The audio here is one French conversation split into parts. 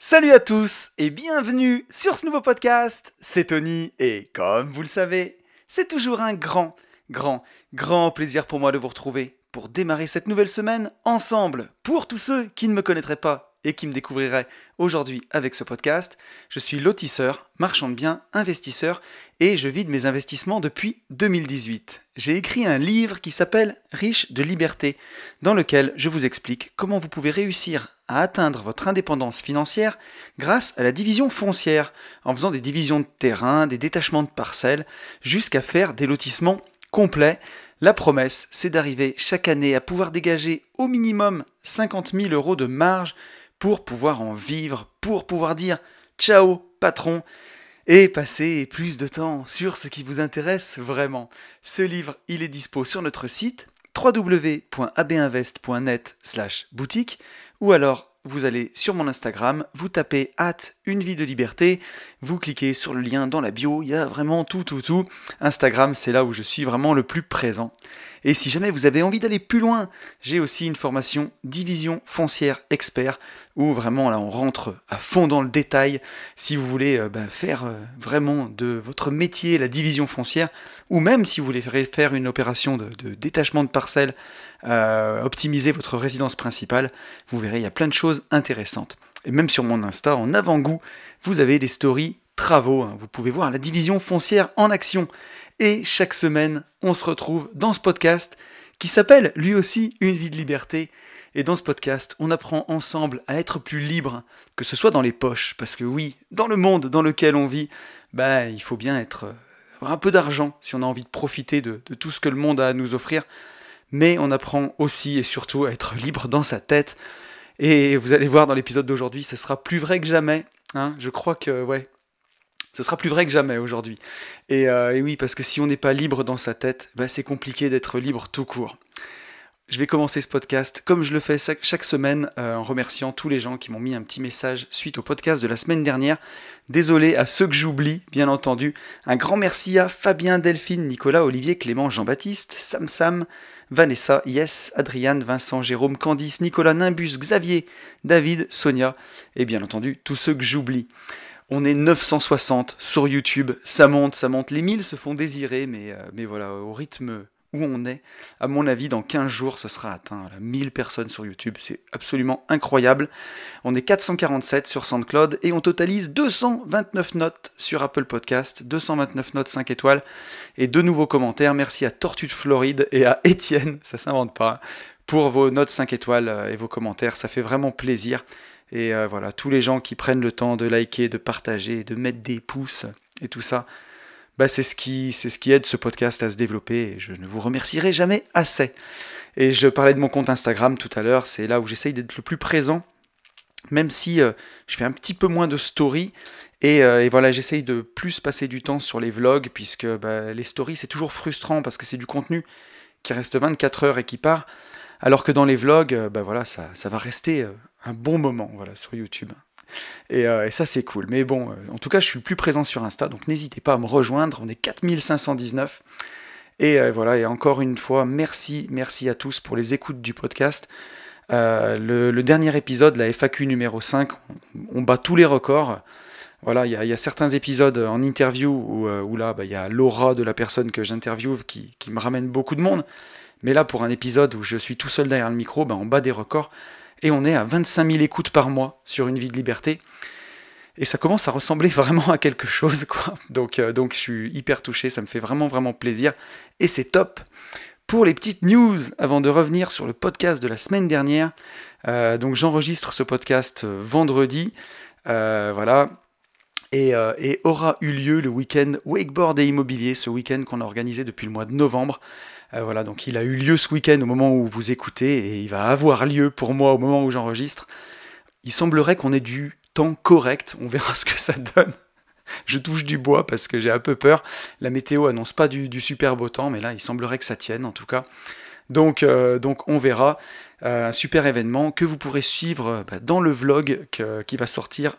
Salut à tous et bienvenue sur ce nouveau podcast, c'est Tony et comme vous le savez, c'est toujours un grand plaisir pour moi de vous retrouver pour démarrer cette nouvelle semaine ensemble. Pour tous ceux qui ne me connaîtraient pas et qui me découvriraient aujourd'hui avec ce podcast, je suis lotisseur, marchand de biens, investisseur et je vis de mes investissements depuis 2018. J'ai écrit un livre qui s'appelle Riche de liberté, dans lequel je vous explique comment vous pouvez réussir à atteindre votre indépendance financière grâce à la division foncière, en faisant des divisions de terrain, des détachements de parcelles, jusqu'à faire des lotissements complets. La promesse, c'est d'arriver chaque année à pouvoir dégager au minimum 50 000 € de marge pour pouvoir en vivre, pour pouvoir dire ciao patron, et passer plus de temps sur ce qui vous intéresse vraiment. Ce livre, il est dispo sur notre site www.abinvest.net/boutique ou alors vous allez sur mon Instagram, vous tapez @unevie-de-liberté, vous cliquez sur le lien dans la bio, il y a vraiment tout. Instagram, c'est là où je suis vraiment le plus présent. Et si jamais vous avez envie d'aller plus loin, j'ai aussi une formation division foncière expert, où vraiment là on rentre à fond dans le détail, si vous voulez faire vraiment de votre métier la division foncière, ou même si vous voulez faire une opération de détachement de parcelles, optimiser votre résidence principale, vous verrez il y a plein de choses intéressantes. Et même sur mon Insta, en avant-goût, vous avez des stories travaux, vous pouvez voir la division foncière en action. Et chaque semaine, on se retrouve dans ce podcast qui s'appelle lui aussi Une vie de liberté. Et dans ce podcast, on apprend ensemble à être plus libre, que ce soit dans les poches, parce que oui, dans le monde dans lequel on vit, il faut bien avoir un peu d'argent si on a envie de profiter de tout ce que le monde a à nous offrir. Mais on apprend aussi et surtout à être libre dans sa tête. Et vous allez voir dans l'épisode d'aujourd'hui, ce sera plus vrai que jamais. Je crois que, ce sera plus vrai que jamais aujourd'hui. Et oui, parce que si on n'est pas libre dans sa tête, c'est compliqué d'être libre tout court. Je vais commencer ce podcast comme je le fais chaque semaine en remerciant tous les gens qui m'ont mis un petit message suite au podcast de la semaine dernière. Désolé à ceux que j'oublie, bien entendu. Un grand merci à Fabien, Delphine, Nicolas, Olivier, Clément, Jean-Baptiste, Sam, Vanessa, Yes, Adriane, Vincent, Jérôme, Candice, Nicolas, Nimbus, Xavier, David, Sonia et bien entendu tous ceux que j'oublie. On est 960 sur YouTube, ça monte, les 1000 se font désirer, mais voilà, au rythme où on est, à mon avis, dans 15 jours, ça sera atteint, 1000 personnes sur YouTube, c'est absolument incroyable. On est 447 sur SoundCloud et on totalise 229 notes sur Apple Podcast, 229 notes 5 étoiles et 2 nouveaux commentaires. Merci à Tortue de Floride et à Étienne, ça s'invente pas, pour vos notes 5 étoiles et vos commentaires, ça fait vraiment plaisir. Et voilà, tous les gens qui prennent le temps de liker, de partager, de mettre des pouces et tout ça, c'est ce qui aide ce podcast à se développer et je ne vous remercierai jamais assez. Et je parlais de mon compte Instagram tout à l'heure, c'est là où j'essaye d'être le plus présent, même si je fais un petit peu moins de stories et voilà, j'essaye de plus passer du temps sur les vlogs puisque les stories c'est toujours frustrant parce que c'est du contenu qui reste 24 heures et qui part, alors que dans les vlogs, ça va rester un bon moment sur YouTube. Et ça c'est cool, mais bon, en tout cas je suis plus présent sur Insta, donc n'hésitez pas à me rejoindre, on est 4519, et voilà, et encore une fois, merci à tous pour les écoutes du podcast. Le dernier épisode, la FAQ numéro 5, on bat tous les records. Voilà, il y a certains épisodes en interview où là, il y a l'aura de la personne que j'interviewe qui me ramène beaucoup de monde, mais là pour un épisode où je suis tout seul derrière le micro, on bat des records. Et on est à 25 000 écoutes par mois sur Une vie de liberté. Et ça commence à ressembler vraiment à quelque chose, quoi. Donc je suis hyper touché, ça me fait vraiment plaisir. Et c'est top. Pour les petites news, avant de revenir sur le podcast de la semaine dernière, donc j'enregistre ce podcast vendredi, voilà. Et aura eu lieu le week-end wakeboard et immobilier, ce week-end qu'on a organisé depuis le mois de novembre. Voilà, donc il a eu lieu ce week-end au moment où vous écoutez, et il va avoir lieu pour moi au moment où j'enregistre. Il semblerait qu'on ait du temps correct, on verra ce que ça donne. Je touche du bois parce que j'ai un peu peur. La météo annonce pas du super beau temps, mais là il semblerait que ça tienne en tout cas. Donc on verra. Un super événement que vous pourrez suivre dans le vlog qui va sortir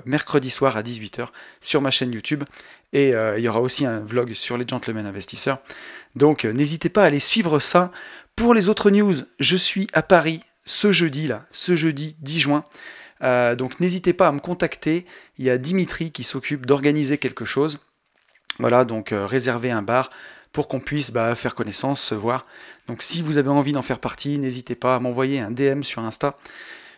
mercredi soir à 18h sur ma chaîne YouTube. Et il y aura aussi un vlog sur les Gentlemen Investisseurs. Donc n'hésitez pas à aller suivre ça. Pour les autres news, je suis à Paris ce jeudi 10 juin. Donc n'hésitez pas à me contacter, il y a Dimitri qui s'occupe d'organiser quelque chose. Voilà, donc réservez un bar pour qu'on puisse faire connaissance, se voir. Donc si vous avez envie d'en faire partie, n'hésitez pas à m'envoyer un DM sur Insta.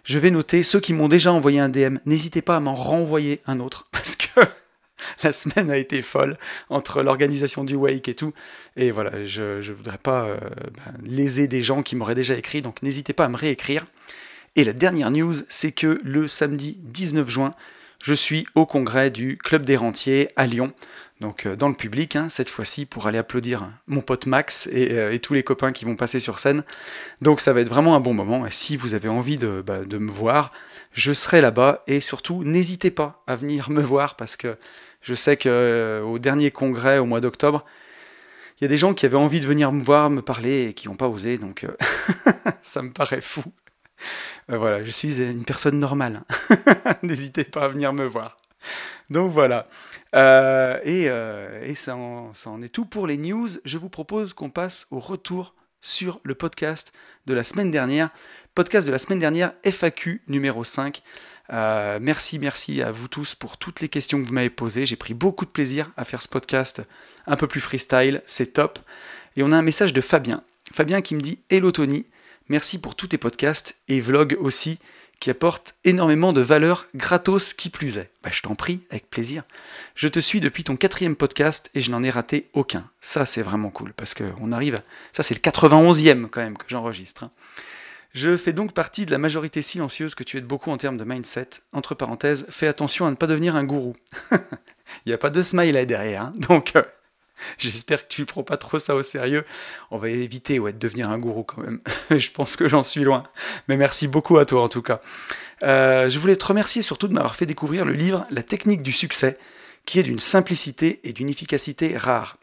Je vais noter ceux qui m'ont déjà envoyé un DM, n'hésitez pas à m'en renvoyer un autre, parce que la semaine a été folle, entre l'organisation du Wake et tout, et voilà, je voudrais pas léser des gens qui m'auraient déjà écrit, donc n'hésitez pas à me réécrire. Et la dernière news, c'est que le samedi 19 juin, je suis au congrès du Club des Rentiers à Lyon, donc dans le public, cette fois-ci, pour aller applaudir mon pote Max et tous les copains qui vont passer sur scène. Donc ça va être vraiment un bon moment, et si vous avez envie de me voir, je serai là-bas, et surtout, n'hésitez pas à venir me voir, parce que je sais qu'au dernier congrès, au mois d'octobre, il y a des gens qui avaient envie de venir me voir, me parler, et qui n'ont pas osé, donc ça me paraît fou. Voilà, je suis une personne normale. N'hésitez pas à venir me voir. Donc voilà. Et ça en est tout pour les news. Je vous propose qu'on passe au retour sur le podcast de la semaine dernière. Podcast de la semaine dernière, FAQ numéro 5. Merci à vous tous pour toutes les questions que vous m'avez posées. J'ai pris beaucoup de plaisir à faire ce podcast un peu plus freestyle. C'est top. Et on a un message de Fabien. Fabien qui me dit « Hello Tony, merci pour tous tes podcasts et vlogs aussi, qui apportent énormément de valeur gratos qui plus est. » Je t'en prie, avec plaisir. Je te suis depuis ton 4e podcast et je n'en ai raté aucun. Ça, c'est vraiment cool, parce qu'on arrive à... Ça, c'est le 91e quand même que j'enregistre. Je fais donc partie de la majorité silencieuse que tu aides beaucoup en termes de mindset. Entre parenthèses, fais attention à ne pas devenir un gourou. Il n'y a pas de smiley derrière, donc... J'espère que tu ne prends pas trop ça au sérieux. On va éviter de devenir un gourou quand même. Je pense que j'en suis loin. Mais merci beaucoup à toi en tout cas. Je voulais te remercier surtout de m'avoir fait découvrir le livre La technique du succès, qui est d'une simplicité et d'une efficacité rare.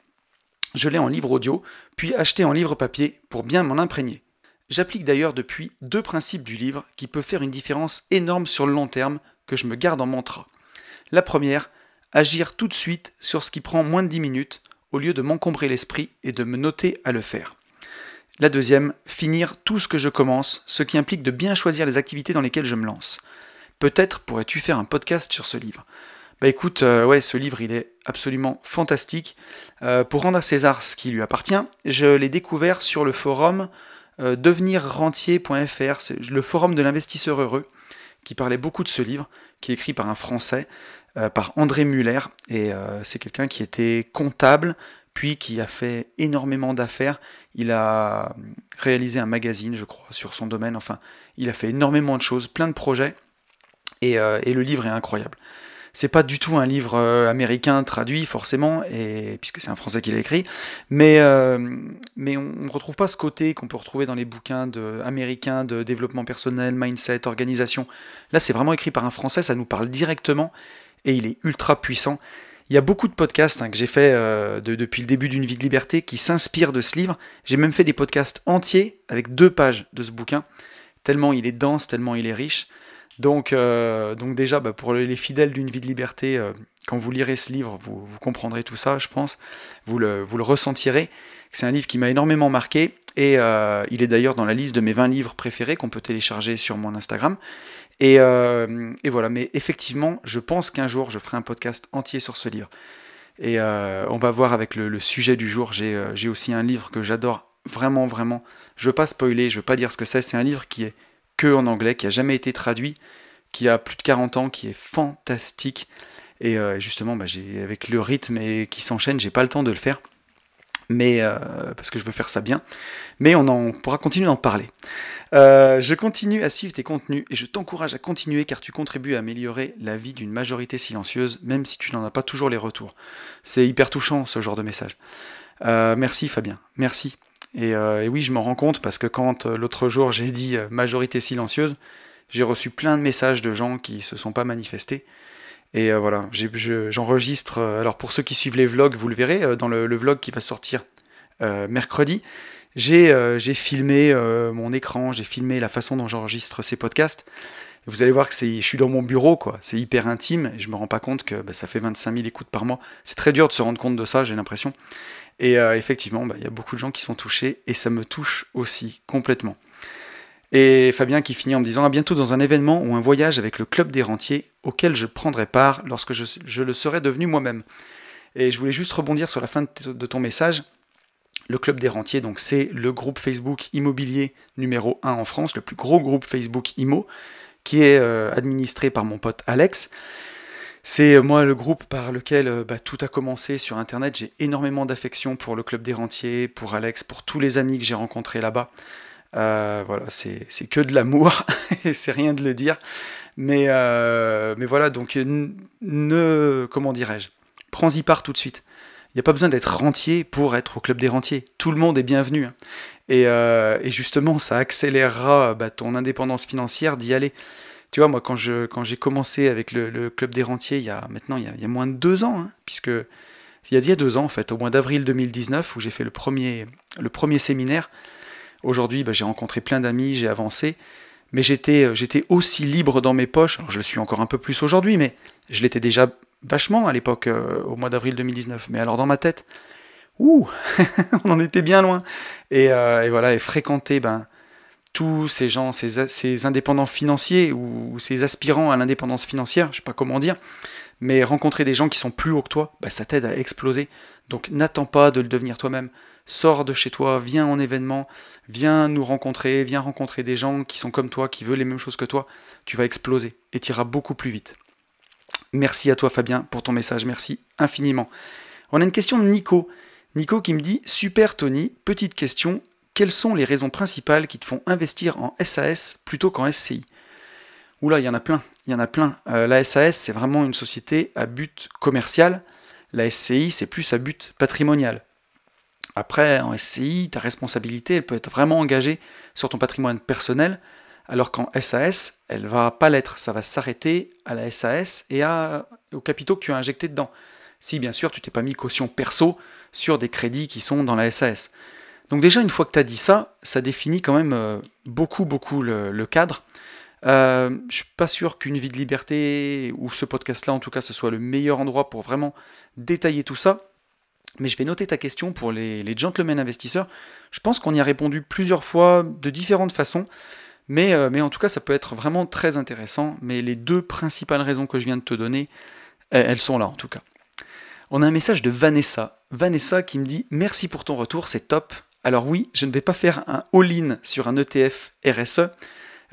Je l'ai en livre audio, puis acheté en livre papier pour bien m'en imprégner. J'applique d'ailleurs depuis 2 principes du livre qui peuvent faire une différence énorme sur le long terme que je me garde en mantra. La première, agir tout de suite sur ce qui prend moins de 10 minutes, au lieu de m'encombrer l'esprit et de me noter à le faire. La deuxième, finir tout ce que je commence, ce qui implique de bien choisir les activités dans lesquelles je me lance. Peut-être pourrais-tu faire un podcast sur ce livre. Écoute, ce livre il est absolument fantastique. Pour rendre à César ce qui lui appartient, je l'ai découvert sur le forum devenirrentier.fr, c'est le forum de l'investisseur heureux, qui parlait beaucoup de ce livre, qui est écrit par un Français, par André Muller, et c'est quelqu'un qui était comptable, puis qui a fait énormément d'affaires. Il a réalisé un magazine, je crois, sur son domaine, enfin, il a fait énormément de choses, plein de projets, et le livre est incroyable. C'est pas du tout un livre américain traduit, forcément, puisque c'est un Français qui l'a écrit, mais on ne retrouve pas ce côté qu'on peut retrouver dans les bouquins américains de développement personnel, mindset, organisation. Là, c'est vraiment écrit par un Français, ça nous parle directement, et il est ultra puissant. Il y a beaucoup de podcasts que j'ai fait depuis le début d'une vie de liberté qui s'inspirent de ce livre. J'ai même fait des podcasts entiers avec 2 pages de ce bouquin, tellement il est dense, tellement il est riche. Donc déjà, pour les fidèles d'une vie de liberté, quand vous lirez ce livre, vous comprendrez tout ça, je pense. Vous le ressentirez. C'est un livre qui m'a énormément marqué, et il est d'ailleurs dans la liste de mes 20 livres préférés qu'on peut télécharger sur mon Instagram. Et voilà, mais effectivement, je pense qu'un jour, je ferai un podcast entier sur ce livre. Et on va voir avec le sujet du jour. J'ai aussi un livre que j'adore vraiment, vraiment. Je ne veux pas spoiler, je ne veux pas dire ce que c'est. C'est un livre qui est que en anglais, qui n'a jamais été traduit, qui a plus de 40 ans, qui est fantastique. Et justement, avec le rythme qui s'enchaîne, j'ai pas le temps de le faire. Mais parce que je veux faire ça bien, mais on pourra continuer d'en parler. Je continue à suivre tes contenus et je t'encourage à continuer car tu contribues à améliorer la vie d'une majorité silencieuse, même si tu n'en as pas toujours les retours. C'est hyper touchant ce genre de message. Merci Fabien, merci. Et oui, je m'en rends compte parce que quand l'autre jour j'ai dit majorité silencieuse, j'ai reçu plein de messages de gens qui se sont pas manifestés. Et voilà, j'enregistre, alors pour ceux qui suivent les vlogs, vous le verrez, dans le vlog qui va sortir mercredi, j'ai filmé mon écran, j'ai filmé la façon dont j'enregistre ces podcasts. Et vous allez voir que je suis dans mon bureau, quoi. C'est hyper intime, et je me rends pas compte que ça fait 25 000 écoutes par mois. C'est très dur de se rendre compte de ça, j'ai l'impression. Et effectivement, y a beaucoup de gens qui sont touchés, et ça me touche aussi complètement. Et Fabien qui finit en me disant à bientôt dans un événement ou un voyage avec le club des rentiers auquel je prendrai part lorsque je le serai devenu moi-même. Et je voulais juste rebondir sur la fin de ton message. Le club des rentiers, donc c'est le groupe Facebook immobilier numéro 1 en France, le plus gros groupe Facebook IMO, qui est administré par mon pote Alex. C'est moi le groupe par lequel tout a commencé sur Internet. J'ai énormément d'affection pour le club des rentiers, pour Alex, pour tous les amis que j'ai rencontrés là-bas. Voilà, c'est que de l'amour, et c'est rien de le dire. Mais voilà, donc comment dirais-je, prends-y part tout de suite. Il n'y a pas besoin d'être rentier pour être au club des rentiers. Tout le monde est bienvenu. Hein. Et justement, ça accélérera ton indépendance financière d'y aller. Tu vois, moi, quand j'ai commencé avec le club des rentiers, il y a moins de 2 ans, hein, puisque il y a 2 ans, en fait, au mois d'avril 2019, où j'ai fait le premier séminaire. Aujourd'hui, j'ai rencontré plein d'amis, j'ai avancé, mais j'étais aussi libre dans mes poches. Alors, je le suis encore un peu plus aujourd'hui, mais je l'étais déjà vachement à l'époque, au mois d'avril 2019. Mais alors, dans ma tête, on en était bien loin. Et voilà, et fréquenter tous ces gens, ces indépendants financiers ou ces aspirants à l'indépendance financière, je sais pas comment dire, mais rencontrer des gens qui sont plus hauts que toi, ça t'aide à exploser. Donc n'attends pas de le devenir toi-même. Sors de chez toi, viens en événement, viens nous rencontrer, viens rencontrer des gens qui sont comme toi, qui veulent les mêmes choses que toi. Tu vas exploser et tu iras beaucoup plus vite. Merci à toi Fabien pour ton message, merci infiniment. On a une question de Nico. Nico qui me dit « Super Tony, petite question, quelles sont les raisons principales qui te font investir en SAS plutôt qu'en SCI ?» Oula, il y en a plein. La SAS, c'est vraiment une société à but commercial. La SCI, c'est plus à but patrimonial. Après, en SCI, ta responsabilité, elle peut être vraiment engagée sur ton patrimoine personnel, alors qu'en SAS, elle va pas l'être. Ça va s'arrêter à la SAS et aux capitaux que tu as injectés dedans. Si, bien sûr, tu t'es pas mis caution perso sur des crédits qui sont dans la SAS. Donc déjà, une fois que tu as dit ça, ça définit quand même beaucoup le cadre. Je suis pas sûr qu'une vie de liberté, ou ce podcast-là en tout cas, ce soit le meilleur endroit pour vraiment détailler tout ça. Mais je vais noter ta question pour les gentlemen investisseurs. Je pense qu'on y a répondu plusieurs fois, de différentes façons. Mais en tout cas, ça peut être vraiment très intéressant. Mais les 2 principales raisons que je viens de te donner, elles sont là en tout cas. On a un message de Vanessa. Vanessa qui me dit « Merci pour ton retour, c'est top. Alors oui, je ne vais pas faire un all-in sur un ETF RSE. »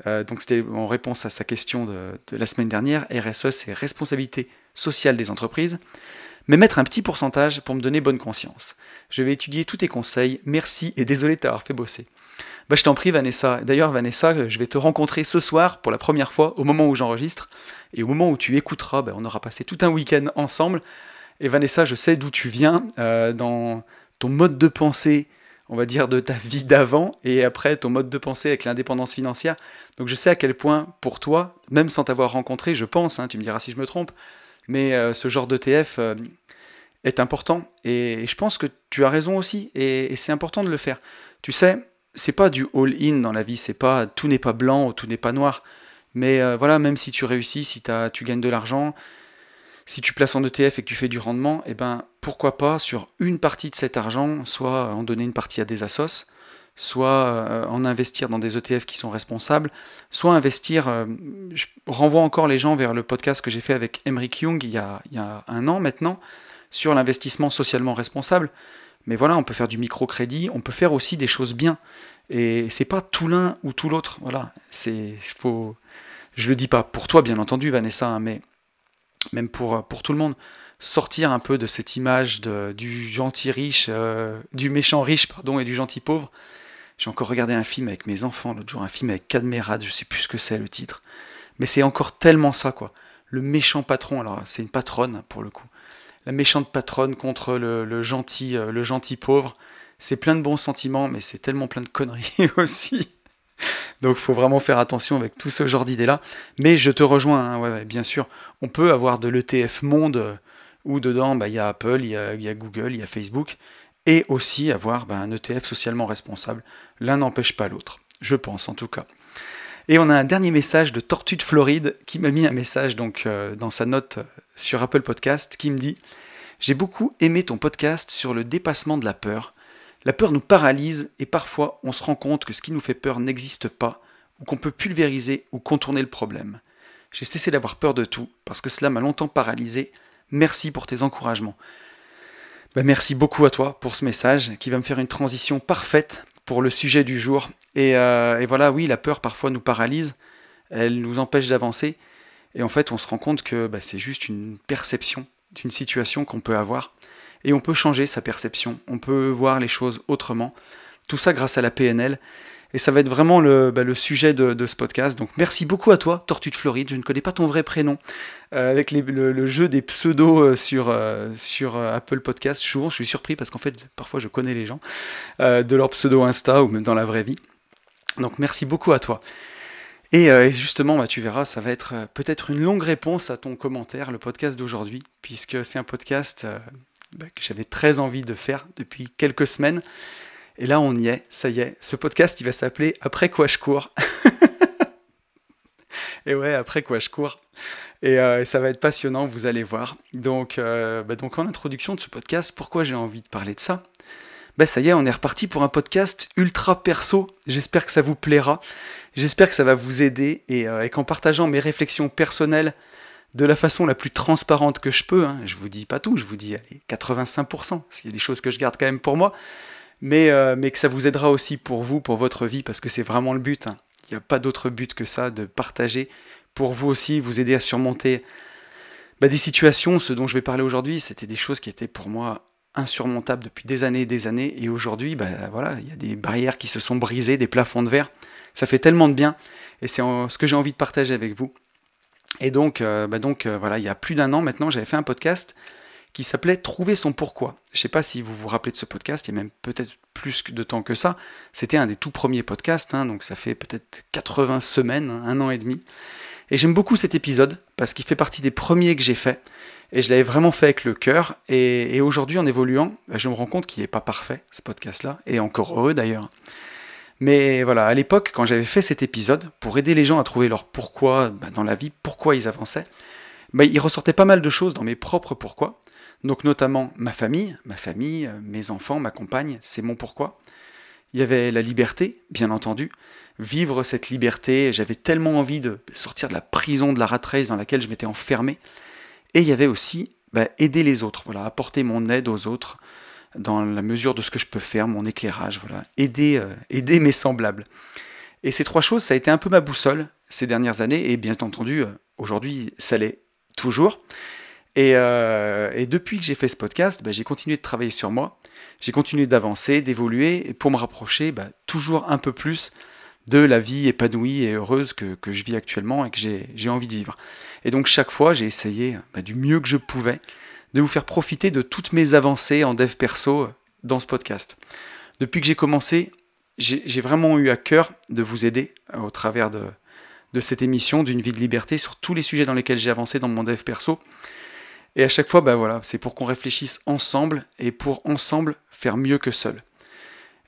Donc c'était en réponse à sa question de la semaine dernière. RSE, c'est responsabilité sociale des entreprises. Mais mettre un petit pourcentage pour me donner bonne conscience. Je vais étudier tous tes conseils. Merci et désolé de t'avoir fait bosser. Je t'en prie Vanessa. D'ailleurs Vanessa, je vais te rencontrer ce soir pour la première fois au moment où j'enregistre. Et au moment où tu écouteras, on aura passé tout un week-end ensemble. Et Vanessa, je sais d'où tu viens, dans ton mode de pensée, on va dire, de ta vie d'avant, et après ton mode de pensée avec l'indépendance financière. Donc je sais à quel point, pour toi, même sans t'avoir rencontré, je pense, tu me diras si je me trompe, mais ce genre d'ETF est important. Et je pense que tu as raison aussi, et c'est important de le faire. Tu sais, c'est pas du all-in dans la vie, tout n'est pas blanc ou tout n'est pas noir. Mais voilà, même si tu réussis, si tu gagnes de l'argent, si tu places en ETF et que tu fais du rendement, pourquoi pas sur une partie de cet argent, soit en donner une partie à des assos, soit en investir dans des ETF qui sont responsables, soit investir, je renvoie encore les gens vers le podcast que j'ai fait avec Emeric Young il y a 1 an maintenant, sur l'investissement socialement responsable. Mais voilà, on peut faire du microcrédit, on peut faire aussi des choses bien. Et c'est pas tout l'un ou tout l'autre. Voilà, je le dis pas pour toi, bien entendu, Vanessa, mais même pour tout le monde, sortir un peu de cette image du gentil riche, du méchant riche, pardon, et du gentil pauvre. J'ai encore regardé un film avec mes enfants l'autre jour, un film avec Cadmerade, je sais plus ce que c'est le titre. Mais c'est encore tellement ça, quoi. Le méchant patron, alors c'est une patronne pour le coup. La méchante patronne contre le gentil pauvre. C'est plein de bons sentiments, mais c'est tellement plein de conneries aussi. Donc il faut vraiment faire attention avec tout ce genre d'idées-là. Mais je te rejoins, hein, ouais, bien sûr. On peut avoir de l'ETF monde où dedans il y a Apple, il y a Google, il y a Facebook, et aussi avoir un ETF socialement responsable. L'un n'empêche pas l'autre, je pense en tout cas. Et on a un dernier message de Tortue de Floride qui m'a mis un message dans sa note sur Apple Podcast qui me dit « J'ai beaucoup aimé ton podcast sur le dépassement de la peur. La peur nous paralyse et parfois on se rend compte que ce qui nous fait peur n'existe pas ou qu'on peut pulvériser ou contourner le problème. J'ai cessé d'avoir peur de tout, parce que cela m'a longtemps paralysé. Merci pour tes encouragements. Merci beaucoup à toi pour ce message, qui va me faire une transition parfaite pour le sujet du jour. Et voilà, oui, la peur parfois nous paralyse, elle nous empêche d'avancer, et en fait on se rend compte que c'est juste une perception d'une situation qu'on peut avoir, et on peut changer sa perception, on peut voir les choses autrement, tout ça grâce à la PNL, et ça va être vraiment le sujet de ce podcast. Donc merci beaucoup à toi, Tortue de Floride. Je ne connais pas ton vrai prénom. Avec le jeu des pseudos sur Apple Podcast, souvent je suis surpris parce qu'en fait parfois je connais les gens de leur pseudo Insta ou même dans la vraie vie. Donc merci beaucoup à toi. Et justement, tu verras, ça va être peut-être une longue réponse à ton commentaire, le podcast d'aujourd'hui, puisque c'est un podcast que j'avais très envie de faire depuis quelques semaines. Et là, on y est, ça y est. Ce podcast, il va s'appeler « Après quoi je cours ». Et ouais, après quoi je cours. Et ça va être passionnant, vous allez voir. Donc en introduction de ce podcast, pourquoi j'ai envie de parler de ça ? Ça y est, on est reparti pour un podcast ultra perso. J'espère que ça vous plaira. J'espère que ça va vous aider et qu'en partageant mes réflexions personnelles de la façon la plus transparente que je peux, je vous dis pas tout, je vous dis allez, 85%, parce qu'il y a des choses que je garde quand même pour moi, mais que ça vous aidera aussi pour vous, pour votre vie, parce que c'est vraiment le but. Il n'y a pas d'autre but que ça, de partager pour vous aussi, vous aider à surmonter des situations. Ce dont je vais parler aujourd'hui, c'était des choses qui étaient pour moi insurmontables depuis des années, et aujourd'hui, voilà, il y a des barrières qui se sont brisées, des plafonds de verre. Ça fait tellement de bien, et c'est ce que j'ai envie de partager avec vous. Et donc voilà, il y a plus d'1 an maintenant, j'avais fait un podcast qui s'appelait « Trouver son pourquoi ». Je ne sais pas si vous vous rappelez de ce podcast, il y a même peut-être plus de temps que ça. C'était un des tout premiers podcasts, donc ça fait peut-être 80 semaines, 1 an et demi. Et j'aime beaucoup cet épisode, parce qu'il fait partie des premiers que j'ai fait, et je l'avais vraiment fait avec le cœur. Et aujourd'hui, en évoluant, je me rends compte qu'il n'est pas parfait, ce podcast-là, et encore heureux d'ailleurs. Mais voilà, à l'époque, quand j'avais fait cet épisode, pour aider les gens à trouver leur pourquoi dans la vie, pourquoi ils avançaient, il ressortait pas mal de choses dans mes propres pourquoi. Donc notamment ma famille, mes enfants, ma compagne, c'est mon pourquoi. Il y avait la liberté, bien entendu. Vivre cette liberté, j'avais tellement envie de sortir de la prison, de la rat race dans laquelle je m'étais enfermé. Et il y avait aussi aider les autres, voilà, apporter mon aide aux autres dans la mesure de ce que je peux faire, mon éclairage, voilà, aider mes semblables. Et ces 3 choses, ça a été un peu ma boussole ces dernières années, et bien entendu, aujourd'hui, ça l'est toujours. Et depuis que j'ai fait ce podcast, j'ai continué de travailler sur moi, j'ai continué d'avancer, d'évoluer, pour me rapprocher toujours un peu plus de la vie épanouie et heureuse que je vis actuellement et que j'ai envie de vivre. Et donc chaque fois, j'ai essayé du mieux que je pouvais de vous faire profiter de toutes mes avancées en dev perso dans ce podcast. Depuis que j'ai commencé, j'ai vraiment eu à cœur de vous aider au travers de cette émission d'une vie de liberté sur tous les sujets dans lesquels j'ai avancé dans mon dev perso. Et à chaque fois, voilà, c'est pour qu'on réfléchisse ensemble et pour ensemble faire mieux que seul.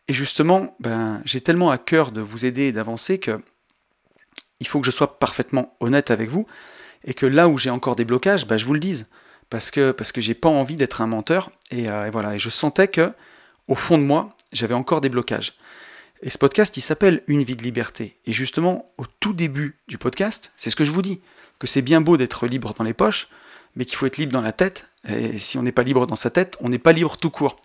Et justement, j'ai tellement à cœur de vous aider et d'avancer que il faut que je sois parfaitement honnête avec vous et que là où j'ai encore des blocages, je vous le dise. Parce que j'ai pas envie d'être un menteur et voilà. Et je sentais que, au fond de moi, j'avais encore des blocages. Et ce podcast, il s'appelle Une vie de liberté. Et justement, au tout début du podcast, c'est ce que je vous dis, que c'est bien beau d'être libre dans les poches, mais qu'il faut être libre dans la tête. Et si on n'est pas libre dans sa tête, on n'est pas libre tout court.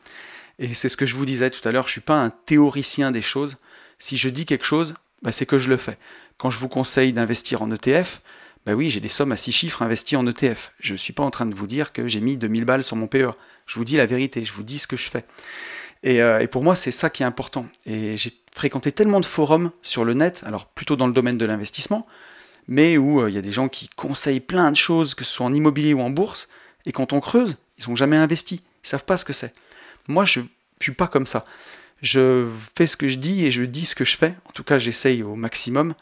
Et c'est ce que je vous disais tout à l'heure, je suis pas un théoricien des choses. Si je dis quelque chose, c'est que je le fais. Quand je vous conseille d'investir en ETF, oui, j'ai des sommes à 6 chiffres investies en ETF. Je ne suis pas en train de vous dire que j'ai mis 2000 balles sur mon PE. Je vous dis la vérité, je vous dis ce que je fais. Et pour moi, c'est ça qui est important. Et j'ai fréquenté tellement de forums sur le net, alors plutôt dans le domaine de l'investissement, mais où il y a des gens qui conseillent plein de choses, que ce soit en immobilier ou en bourse, et quand on creuse, ils n'ont jamais investi. Ils ne savent pas ce que c'est. Moi, je ne suis pas comme ça. Je fais ce que je dis et je dis ce que je fais. En tout cas, j'essaye au maximum.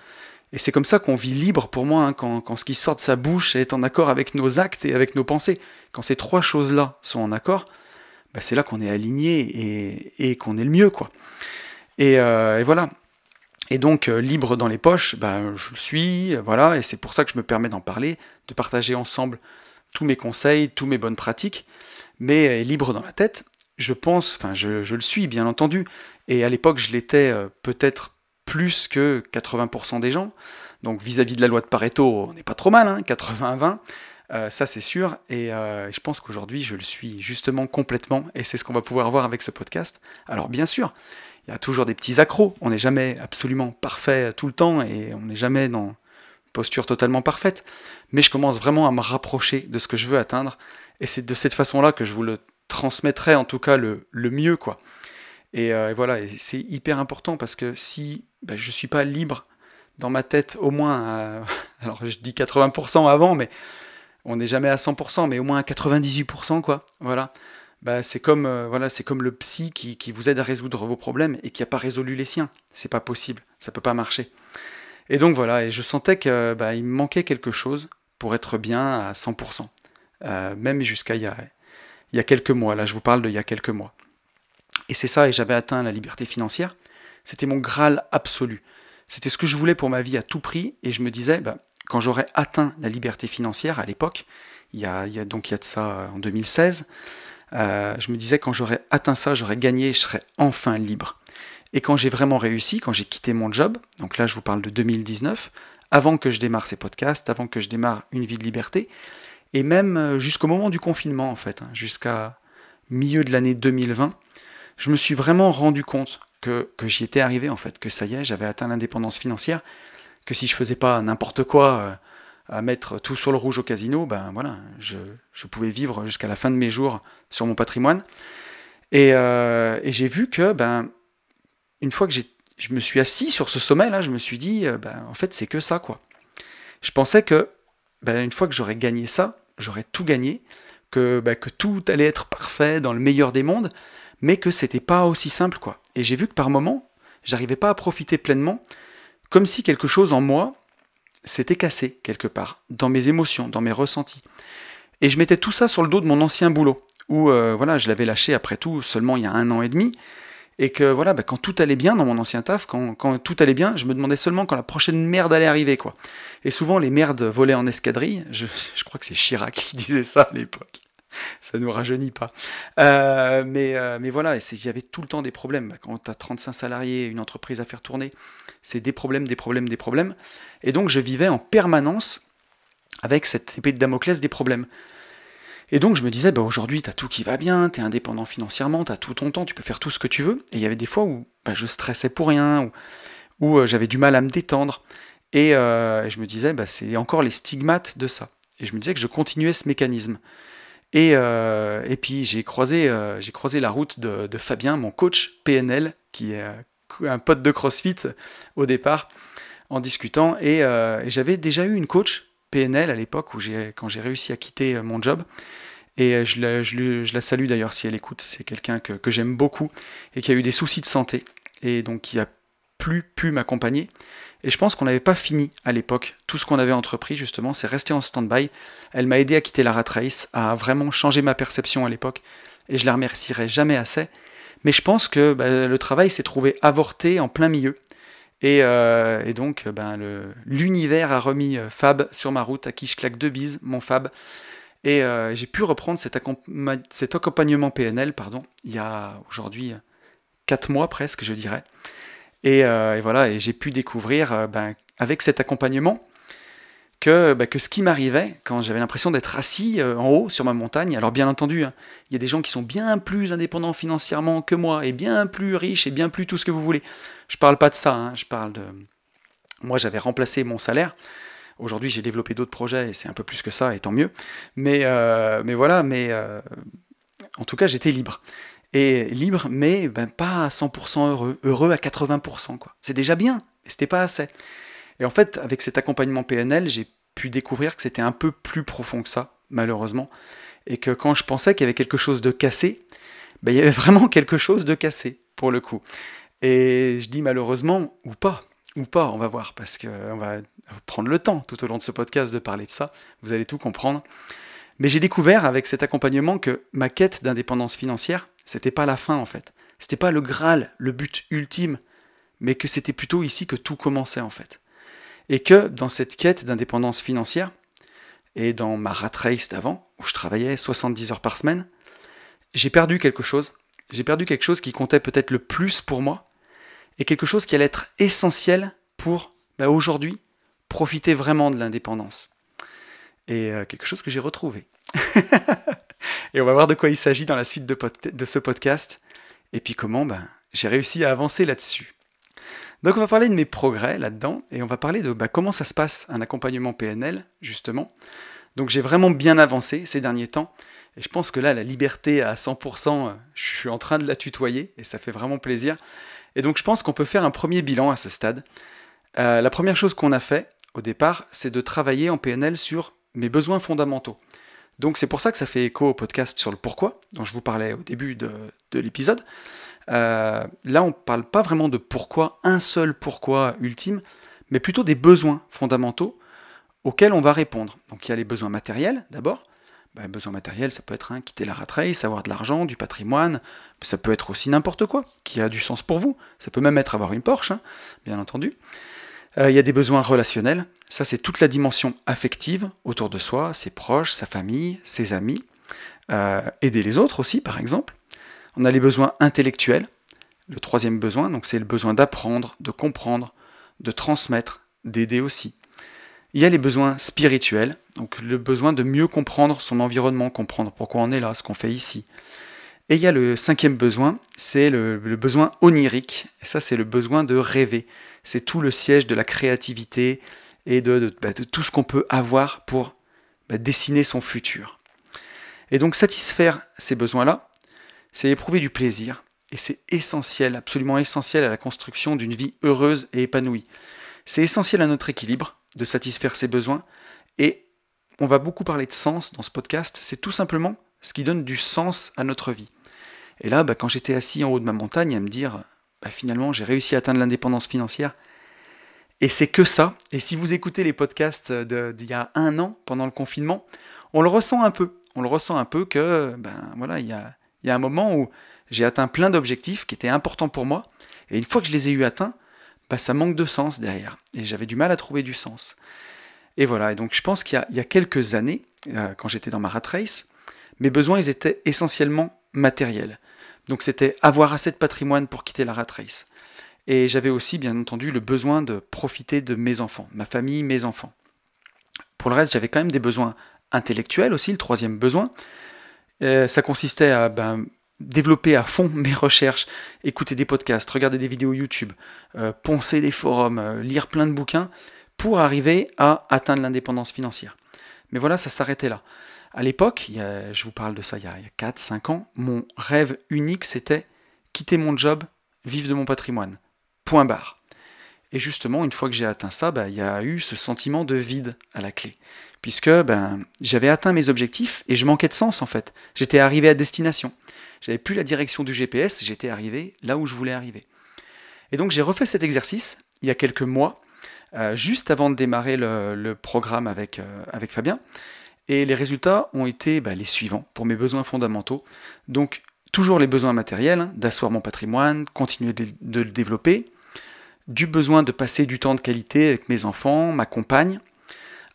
Et c'est comme ça qu'on vit libre pour moi, quand ce qui sort de sa bouche est en accord avec nos actes et avec nos pensées. Quand ces 3 choses-là sont en accord, c'est là qu'on est aligné et qu'on est le mieux, quoi. Et voilà. Et donc, libre dans les poches, je le suis, voilà, et c'est pour ça que je me permets d'en parler, de partager ensemble tous mes conseils, tous mes bonnes pratiques, mais libre dans la tête, je pense, je le suis, bien entendu, et à l'époque, je l'étais peut-être plus que 80% des gens. Donc vis-à-vis de la loi de Pareto, on n'est pas trop mal, hein, 80-20, ça c'est sûr, et je pense qu'aujourd'hui je le suis justement complètement, et c'est ce qu'on va pouvoir voir avec ce podcast. Alors bien sûr, il y a toujours des petits accros, on n'est jamais absolument parfait tout le temps, et on n'est jamais dans une posture totalement parfaite, mais je commence vraiment à me rapprocher de ce que je veux atteindre, et c'est de cette façon-là que je vous le transmettrai en tout cas le mieux, quoi. Et voilà, et c'est hyper important, parce que si je suis pas libre dans ma tête, au moins, alors je dis 80% avant, mais on n'est jamais à 100%, mais au moins à 98%, quoi. Voilà. C'est comme, voilà, c'est comme le psy qui vous aide à résoudre vos problèmes et qui n'a pas résolu les siens. C'est pas possible, ça peut pas marcher. Et donc voilà, et je sentais que il me manquait quelque chose pour être bien à 100%. Même jusqu'à il y a quelques mois, là je vous parle d'il y a quelques mois. Et c'est ça, et j'avais atteint la liberté financière. C'était mon Graal absolu. C'était ce que je voulais pour ma vie à tout prix, et je me disais, quand j'aurais atteint la liberté financière à l'époque, il y a de ça en 2016, je me disais quand j'aurais atteint ça, j'aurais gagné, je serais enfin libre. Et quand j'ai vraiment réussi, quand j'ai quitté mon job, donc là je vous parle de 2019, avant que je démarre ces podcasts, avant que je démarre Une vie de liberté, et même jusqu'au moment du confinement en fait, jusqu'à milieu de l'année 2020, je me suis vraiment rendu compte que j'y étais arrivé en fait, que ça y est, j'avais atteint l'indépendance financière, que si je faisais pas n'importe quoi, à mettre tout sur le rouge au casino, voilà, je pouvais vivre jusqu'à la fin de mes jours sur mon patrimoine. Et j'ai vu que, une fois que je me suis assis sur ce sommet-là, je me suis dit, en fait, c'est que ça, quoi. Je pensais que, une fois que j'aurais gagné ça, j'aurais tout gagné, que tout allait être parfait dans le meilleur des mondes, mais que c'était pas aussi simple, quoi. Et j'ai vu que par moments, j'arrivais pas à profiter pleinement, comme si quelque chose en moi s'était cassé quelque part, dans mes émotions, dans mes ressentis. Et je mettais tout ça sur le dos de mon ancien boulot, où voilà, je l'avais lâché après tout seulement il y a 1 an et demi, et que voilà, quand tout allait bien dans mon ancien taf, quand tout allait bien, je me demandais seulement quand la prochaine merde allait arriver, quoi. Et souvent les merdes volaient en escadrille, je crois que c'est Chirac qui disait ça à l'époque. Ça nous rajeunit pas. Mais voilà, il y avait tout le temps des problèmes. Quand tu as 35 salariés, une entreprise à faire tourner, c'est des problèmes, des problèmes, des problèmes. Et donc je vivais en permanence avec cette épée de Damoclès des problèmes. Et donc je me disais, aujourd'hui tu as tout qui va bien, tu es indépendant financièrement, tu as tout ton temps, tu peux faire tout ce que tu veux. Et il y avait des fois où je stressais pour rien, où j'avais du mal à me détendre. Et je me disais, c'est encore les stigmates de ça. Et je me disais que je continuais ce mécanisme. Et puis j'ai croisé la route de Fabien, mon coach PNL, qui est un pote de CrossFit au départ, en discutant. Et j'avais déjà eu une coach PNL à l'époque, quand j'ai réussi à quitter mon job. Et je la salue d'ailleurs si elle écoute. C'est quelqu'un que j'aime beaucoup et qui a eu des soucis de santé. Et donc qui a plus pu m'accompagner. Et je pense qu'on n'avait pas fini à l'époque. Tout ce qu'on avait entrepris, justement, c'est resté en stand-by. Elle m'a aidé à quitter la rat race, à vraiment changer ma perception à l'époque. Et je la remercierai jamais assez. Mais je pense que le travail s'est trouvé avorté en plein milieu. Et donc, l'univers a remis Fab sur ma route, à qui je claque 2 bises, mon Fab. Et j'ai pu reprendre cet accompagnement PNL, il y a aujourd'hui 4 mois presque, je dirais. Et voilà, et j'ai pu découvrir avec cet accompagnement que ce qui m'arrivait quand j'avais l'impression d'être assis en haut sur ma montagne. Alors bien entendu, il y a des gens qui sont bien plus indépendants financièrement que moi, et bien plus riches, et bien plus tout ce que vous voulez. Je parle pas de ça, je parle de... Moi j'avais remplacé mon salaire. Aujourd'hui j'ai développé d'autres projets, et c'est un peu plus que ça, et tant mieux. Mais voilà, en tout cas j'étais libre. Et libre, mais pas à 100% heureux à 80%, quoi. C'est déjà bien, mais c'était pas assez. Et en fait, avec cet accompagnement PNL, j'ai pu découvrir que c'était un peu plus profond que ça, malheureusement, et que quand je pensais qu'il y avait quelque chose de cassé, il y avait vraiment quelque chose de cassé, pour le coup. Et je dis malheureusement, ou pas, on va voir, parce qu'on va prendre le temps, tout au long de ce podcast, de parler de ça, vous allez tout comprendre. Mais j'ai découvert avec cet accompagnement que ma quête d'indépendance financière, c'était pas la fin en fait. C'était pas le Graal, le but ultime, mais que c'était plutôt ici que tout commençait en fait. Et que dans cette quête d'indépendance financière, et dans ma rat race d'avant, où je travaillais 70 heures par semaine, j'ai perdu quelque chose. J'ai perdu quelque chose qui comptait peut-être le plus pour moi, et quelque chose qui allait être essentiel pour, aujourd'hui, profiter vraiment de l'indépendance. Et quelque chose que j'ai retrouvé. Et on va voir de quoi il s'agit dans la suite de ce podcast, et puis comment j'ai réussi à avancer là-dessus. Donc on va parler de mes progrès là-dedans, et on va parler de comment ça se passe un accompagnement PNL, justement. Donc j'ai vraiment bien avancé ces derniers temps, et je pense que là, la liberté à 100%, je suis en train de la tutoyer, et ça fait vraiment plaisir. Et donc je pense qu'on peut faire un premier bilan à ce stade. La première chose qu'on a fait, au départ, c'est de travailler en PNL sur mes besoins fondamentaux. Donc c'est pour ça que ça fait écho au podcast sur le pourquoi, dont je vous parlais au début de l'épisode. Là, on ne parle pas vraiment de pourquoi, un seul pourquoi ultime, mais plutôt des besoins fondamentaux auxquels on va répondre. Donc il y a les besoins matériels d'abord. Besoins matériels, ça peut être quitter la rat race, avoir de l'argent, du patrimoine, ça peut être aussi n'importe quoi qui a du sens pour vous. Ça peut même être avoir une Porsche, bien entendu. Il y a des besoins relationnels, ça c'est toute la dimension affective autour de soi, ses proches, sa famille, ses amis, aider les autres aussi par exemple. On a les besoins intellectuels, le troisième besoin, donc c'est le besoin d'apprendre, de comprendre, de transmettre, d'aider aussi. Il y a les besoins spirituels, donc le besoin de mieux comprendre son environnement, comprendre pourquoi on est là, ce qu'on fait ici. Et il y a le cinquième besoin, c'est le besoin onirique, et ça c'est le besoin de rêver. C'est tout le siège de la créativité et de tout ce qu'on peut avoir pour dessiner son futur. Et donc satisfaire ces besoins-là, c'est éprouver du plaisir, et c'est essentiel, absolument essentiel à la construction d'une vie heureuse et épanouie. C'est essentiel à notre équilibre de satisfaire ces besoins, et on va beaucoup parler de sens dans ce podcast, c'est tout simplement ce qui donne du sens à notre vie. Et là, quand j'étais assis en haut de ma montagne à me dire, finalement j'ai réussi à atteindre l'indépendance financière, et c'est que ça, et si vous écoutez les podcasts d'il y a 1 an, pendant le confinement, on le ressent un peu que, il y a un moment où j'ai atteint plein d'objectifs qui étaient importants pour moi, et une fois que je les ai eu atteints, ça manque de sens derrière, et j'avais du mal à trouver du sens. Et voilà, et donc je pense qu'il y a quelques années, quand j'étais dans ma rat race, mes besoins ils étaient essentiellement matériels. Donc c'était avoir assez de patrimoine pour quitter la rat race. Et j'avais aussi, bien entendu, le besoin de profiter de mes enfants, ma famille, mes enfants. Pour le reste, j'avais quand même des besoins intellectuels aussi, le troisième besoin. Ça consistait à développer à fond mes recherches, écouter des podcasts, regarder des vidéos YouTube, poncer des forums, lire plein de bouquins, pour arriver à atteindre l'indépendance financière. Mais voilà, ça s'arrêtait là. À l'époque, je vous parle de ça il y a 4-5 ans, mon rêve unique c'était quitter mon job, vivre de mon patrimoine. Point barre. Et justement, une fois que j'ai atteint ça, il y a eu ce sentiment de vide à la clé. Puisque j'avais atteint mes objectifs et je manquais de sens en fait. J'étais arrivé à destination. J'avais plus la direction du GPS, j'étais arrivé là où je voulais arriver. Et donc j'ai refait cet exercice il y a quelques mois, juste avant de démarrer le programme avec Fabien. Et les résultats ont été les suivants pour mes besoins fondamentaux. Donc toujours les besoins matériels, d'asseoir mon patrimoine, continuer de le développer, du besoin de passer du temps de qualité avec mes enfants, ma compagne,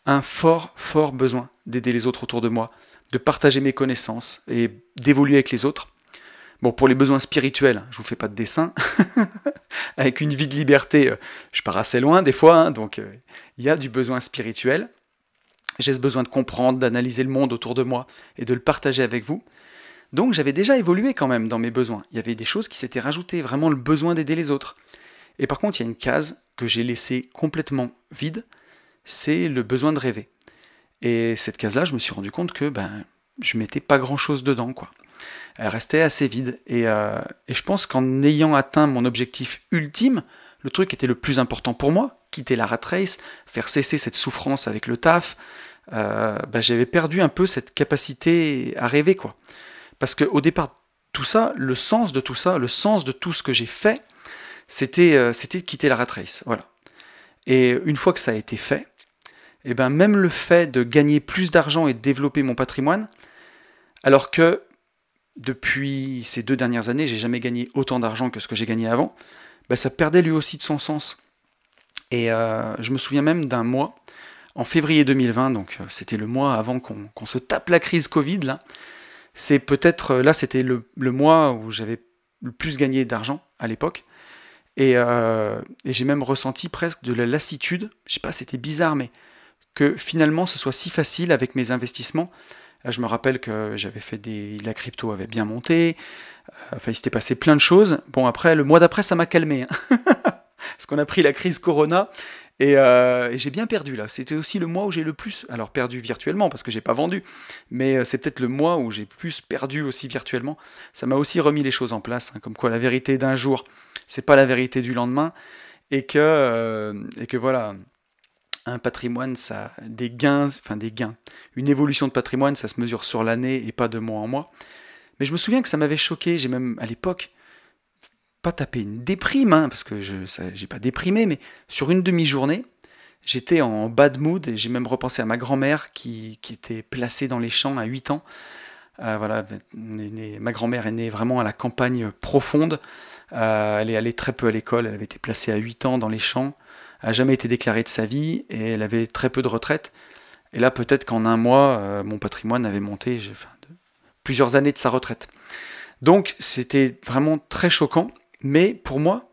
un fort besoin d'aider les autres autour de moi, de partager mes connaissances et d'évoluer avec les autres. Bon, pour les besoins spirituels, je vous fais pas de dessin, avec une vie de liberté, je pars assez loin des fois, donc il y a du besoin spirituel. J'ai ce besoin de comprendre, d'analyser le monde autour de moi et de le partager avec vous. Donc j'avais déjà évolué quand même dans mes besoins. Il y avait des choses qui s'étaient rajoutées, vraiment le besoin d'aider les autres. Et par contre, il y a une case que j'ai laissée complètement vide, c'est le besoin de rêver. Et cette case-là, je me suis rendu compte que je mettais pas grand-chose dedans, quoi. Elle restait assez vide. Et je pense qu'en ayant atteint mon objectif ultime, le truc qui était le plus important pour moi, quitter la rat race, faire cesser cette souffrance avec le taf, j'avais perdu un peu cette capacité à rêver, quoi. Parce qu'au départ, tout ça, le sens de tout ce que j'ai fait, c'était de quitter la rat race. Voilà. Et une fois que ça a été fait, même le fait de gagner plus d'argent et de développer mon patrimoine, alors que depuis ces 2 dernières années, j'ai jamais gagné autant d'argent que ce que j'ai gagné avant, ça perdait lui aussi de son sens. Et je me souviens même d'un mois, en février 2020, donc c'était le mois avant qu'on se tape la crise Covid, là, c'est peut-être, là c'était le mois où j'avais le plus gagné d'argent à l'époque, Et j'ai même ressenti presque de la lassitude, je sais pas, c'était bizarre, mais que finalement ce soit si facile avec mes investissements. Je me rappelle que j'avais fait la crypto avait bien monté, enfin il s'était passé plein de choses. Bon après, le mois d'après ça m'a calmé, hein. Parce qu'on a pris la crise Corona, et j'ai bien perdu là. C'était aussi le mois où j'ai le plus, alors perdu virtuellement parce que j'ai pas vendu, mais c'est peut-être le mois où j'ai plus perdu aussi virtuellement. Ça m'a aussi remis les choses en place, hein, comme quoi la vérité d'un jour, c'est pas la vérité du lendemain, et que voilà, un patrimoine, ça, des gains, une évolution de patrimoine, ça se mesure sur l'année et pas de mois en mois. Mais je me souviens que ça m'avait choqué. J'ai même à l'époque pas tapé une déprime, hein, parce que j'ai pas déprimé, mais sur une demi-journée, j'étais en bad mood et j'ai même repensé à ma grand-mère qui était placée dans les champs à 8 ans. Voilà, ma grand-mère est née vraiment à la campagne profonde. Elle est allée très peu à l'école, elle avait été placée à 8 ans dans les champs, elle n'a jamais été déclarée de sa vie et elle avait très peu de retraite. Et là, peut-être qu'en un mois, mon patrimoine avait monté plusieurs années de sa retraite. Donc, c'était vraiment très choquant, mais pour moi,